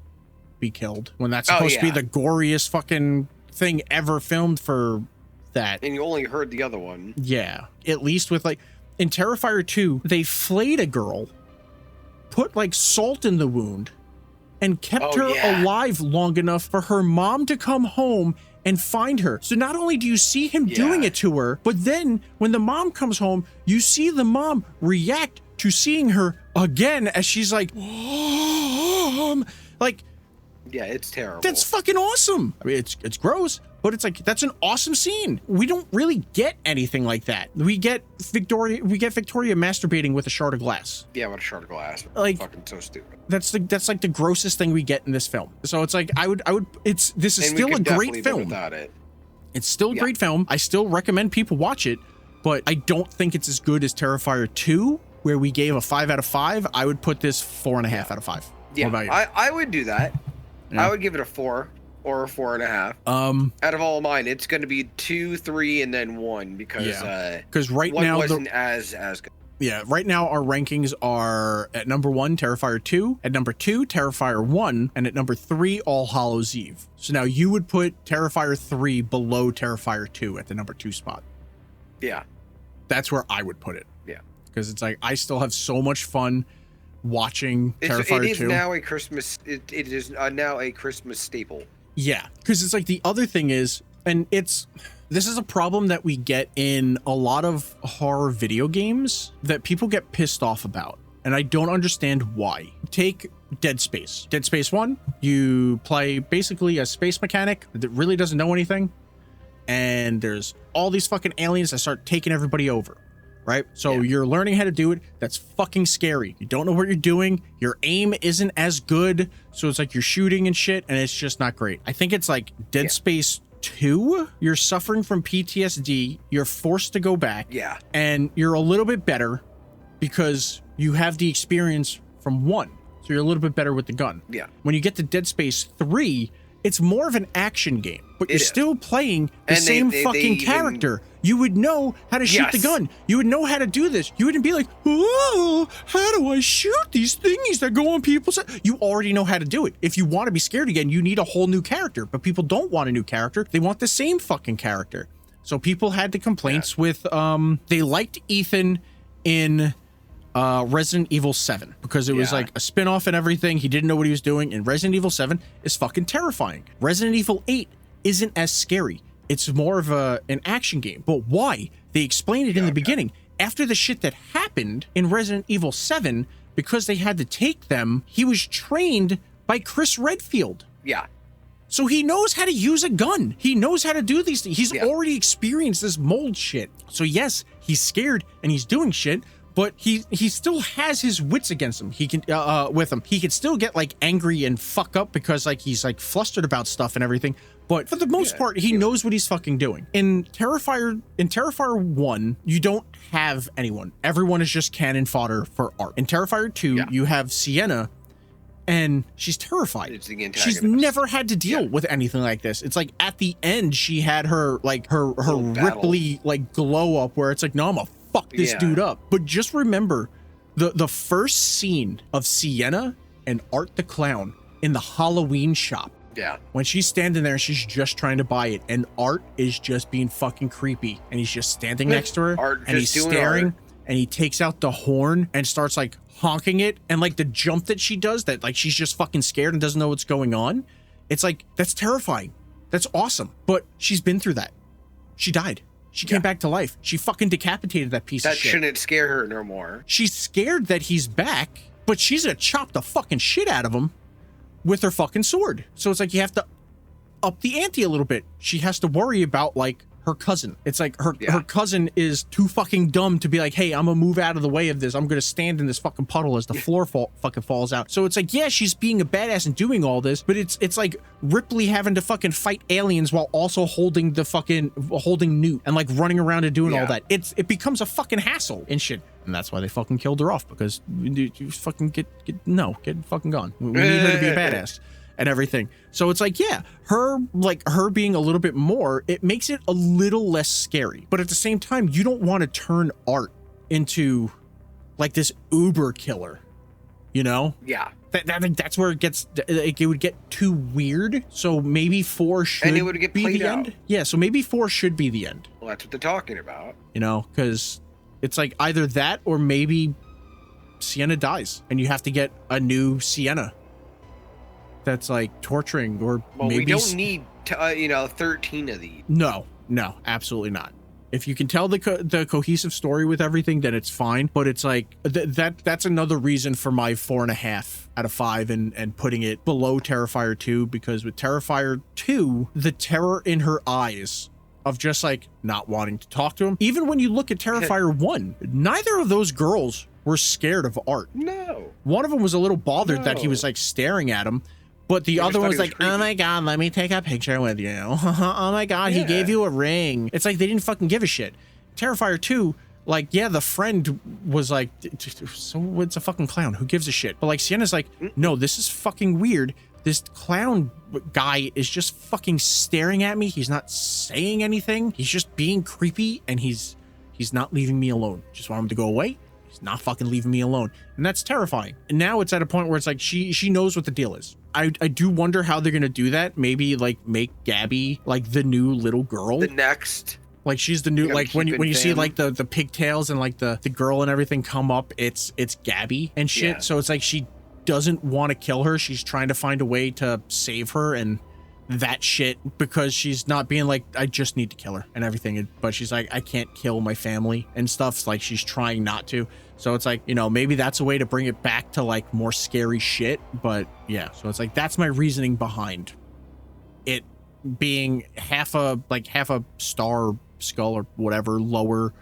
be killed, when that's supposed to be the goriest fucking thing ever filmed for that. And you only heard the other one. Yeah, at least with like in Terrifier 2, they flayed a girl, put like salt in the wound, and kept her alive long enough for her mom to come home and find her. So not only do you see him doing it to her, but then when the mom comes home, you see the mom react to seeing her again as she's like, like, yeah, it's terrible. That's fucking awesome. I mean, it's gross, but it's like, that's an awesome scene. We don't really get anything like that. We get Victoria masturbating with a shard of glass. Yeah, with a shard of glass. Like, fucking so stupid. That's like the grossest thing we get in this film. So it's like, this is still a great film. It's still a great film. I still recommend people watch it, but I don't think it's as good as Terrifier 2, where we gave a 5 out of 5. I would put this 4.5 out of 5. Yeah, what about you? I would do that. Yeah. I would give it a 4 or a 4.5. Out of all of mine, it's going to be 2, 3, and then 1, because right now wasn't as good. Yeah, right now our rankings are at number 1, Terrifier 2, at number 2, Terrifier 1, and at number 3, All Hallows Eve. So now you would put Terrifier 3 below Terrifier 2 at the number 2 spot. Yeah. That's where I would put it. Yeah. Because it's like, I still have so much fun watching Terrifier 2. It is now a Christmas, it is now a Christmas staple. Yeah. Because it's like, the other thing is, and this is a problem that we get in a lot of horror video games that people get pissed off about. And I don't understand why. Take Dead Space. Dead Space 1, you play basically a space mechanic that really doesn't know anything. And there's all these fucking aliens that start taking everybody over, right? So you're learning how to do it. That's fucking scary. You don't know what you're doing. Your aim isn't as good. So it's like you're shooting and shit, and it's just not great. I think it's like Dead Space 2, you're suffering from PTSD. You're forced to go back. Yeah. And you're a little bit better because you have the experience from 1. So you're a little bit better with the gun. Yeah. When you get to Dead Space 3, it's more of an action game, but you're still playing the same fucking character. You would know how to shoot the gun. You would know how to do this. You wouldn't be like, oh, how do I shoot these thingies that go on people's... You already know how to do it. If you want to be scared again, you need a whole new character, but people don't want a new character. They want the same fucking character. So people had the complaints with, they liked Ethan in Resident Evil 7 because it was like a spin-off and everything. He didn't know what he was doing, and Resident Evil 7 is fucking terrifying. Resident Evil 8 isn't as scary. It's more of an action game. But why? They explained it in the beginning. After the shit that happened in Resident Evil 7, because they had to take them, he was trained by Chris Redfield. Yeah. So he knows how to use a gun. He knows how to do these things. He's already experienced this mold shit. So yes, he's scared and he's doing shit, but he still has his wits against him. He can with him. He can still get like angry and fuck up because like he's like flustered about stuff and everything. But for the most part, he knows what he's fucking doing. In Terrifier 1, you don't have anyone. Everyone is just cannon fodder for art. In Terrifier 2, you have Sienna, and she's terrified. It's the antagonist. She's never had to deal with anything like this. It's like at the end, she had her like her Ripley like glow up where it's like, no, I'm gonna fuck this dude up. But just remember the first scene of Sienna and Art the Clown in the Halloween shop. Yeah. When she's standing there and she's just trying to buy it, and Art is just being fucking creepy, and he's just standing next to her, and he's staring, and he takes out the horn and starts like honking it, and like the jump that she does, that like she's just fucking scared and doesn't know what's going on. It's like, that's terrifying. That's awesome. But she's been through that. She died. She came back to life. She fucking decapitated that piece of shit. That shouldn't scare her no more. She's scared that he's back, but she's gonna chop the fucking shit out of him with her fucking sword. So it's like you have to up the ante a little bit. She has to worry about like her cousin. It's like her cousin is too fucking dumb to be like, hey, I'm gonna move out of the way of this. I'm gonna stand in this fucking puddle as the floor fucking falls out. So it's like, yeah, she's being a badass and doing all this, but it's like Ripley having to fucking fight aliens while also holding Newt and like running around and doing all that. It becomes a fucking hassle and shit. And that's why they fucking killed her off, because you fucking get fucking gone. We need her to be a badass and everything. So it's like, yeah, her being a little bit more, it makes it a little less scary. But at the same time, you don't want to turn Art into like this uber killer, you know? Yeah. That's where it would get too weird. So maybe 4 should and it would get be played the out. end. Yeah, so maybe 4 should be the end. Well, that's what they're talking about. You know, because it's like either that or maybe Sienna dies and you have to get a new Sienna that's like torturing, or maybe we don't need 13 of these. No, absolutely not. If you can tell the cohesive story with everything, then it's fine. But it's like that's another reason for my 4.5 out of 5 and putting it below Terrifier 2, because with Terrifier 2, the terror in her eyes of just like not wanting to talk to him. Even when you look at Terrifier 1, neither of those girls were scared of Art. No. One of them was a little bothered that he was like staring at him, but the other one was like, oh my God, let me take a picture with you. Oh my God, he gave you a ring. It's like they didn't fucking give a shit. Terrifier 2, like, yeah, the friend was like, so it's a fucking clown. Who gives a shit? But like Sienna's like, no, this is fucking weird. This clown guy is just fucking staring at me. He's not saying anything. He's just being creepy, and he's not leaving me alone. Just want him to go away. He's not fucking leaving me alone. And that's terrifying. And now it's at a point where it's like she knows what the deal is. I do wonder how they're going to do that. Maybe like make Gabby like the new little girl. The next Like she's the new, You like gotta when keep you it see thin. like the pigtails and like the girl and everything come up, it's Gabby and shit. Yeah. So it's like she doesn't want to kill her. She's trying to find a way to save her and that shit, because she's not being like, I just need to kill her and everything. But she's like, I can't kill my family and stuff. It's like she's trying not to. So it's like, you know, maybe that's a way to bring it back to like more scary shit. But yeah, so it's like, that's my reasoning behind it being half a star skull or whatever lower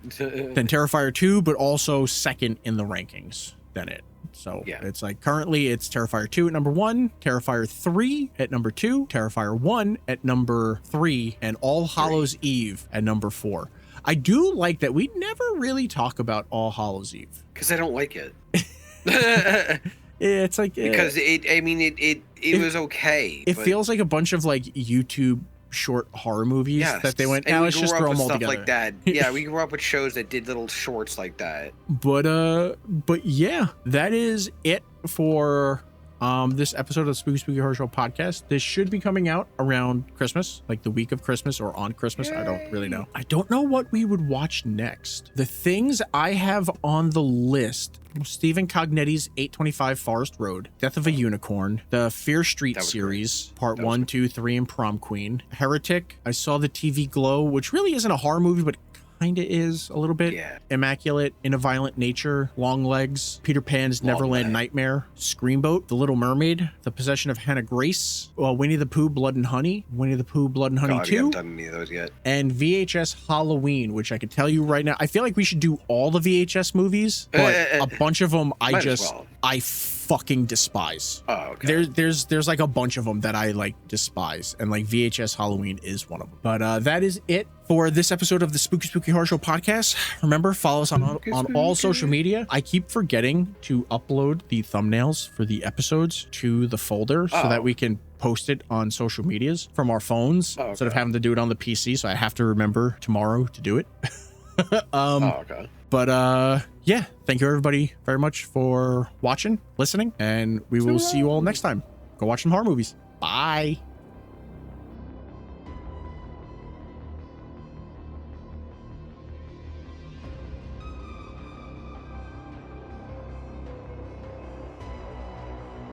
than Terrifier 2, but also second in the rankings than it. So Yeah. it's like currently it's Terrifier 2 at number 1, Terrifier 3 at number 2, Terrifier 1 at number 3, and All Hallows Eve at number 4. I do like that we never really talk about All Hallows Eve. Because I don't like it. It's like Because it was okay. It but feels like a bunch of like YouTube short horror movies yes. that they went, And now we let's grew just up throw with them all stuff together. like that. Yeah, we grew up with shows that did little shorts like that. But yeah, that is it for this episode of the Spooky Spooky Horror Show podcast. This should be coming out around Christmas, like the week of Christmas or on Christmas. I don't really know. I don't know what we would watch next. The things I have on the list: Stephen Cognetti's 825 Forest Road, Death of a Unicorn, the Fear Street series, part 1, 2, 3, and Prom Queen, Heretic. I saw the TV Glow, which really isn't a horror movie, but kind of is a little bit. Yeah. Immaculate in a Violent Nature, Long Legs, Peter Pan's Neverland Nightmare, Screamboat, The Little Mermaid, The Possession of Hannah Grace, Winnie the Pooh, Blood and Honey, Winnie the Pooh, Blood and Honey God, 2, we haven't done any of those yet. and VHS Halloween, which I could tell you right now, I feel like we should do all the VHS movies, but a bunch of them I fucking despise. Oh, okay. There's like a bunch of them that I like despise, and like VHS Halloween is one of them. But that is it for this episode of the Spooky Spooky Horror Show podcast. Remember, follow us on all social media. I keep forgetting to upload the thumbnails for the episodes to the folder so that we can post it on social medias from our phones instead of having to do it on the PC. So I have to remember tomorrow to do it. Okay. But yeah, thank you everybody very much for watching, listening, and we will see you all next time. Go watch some horror movies. Bye.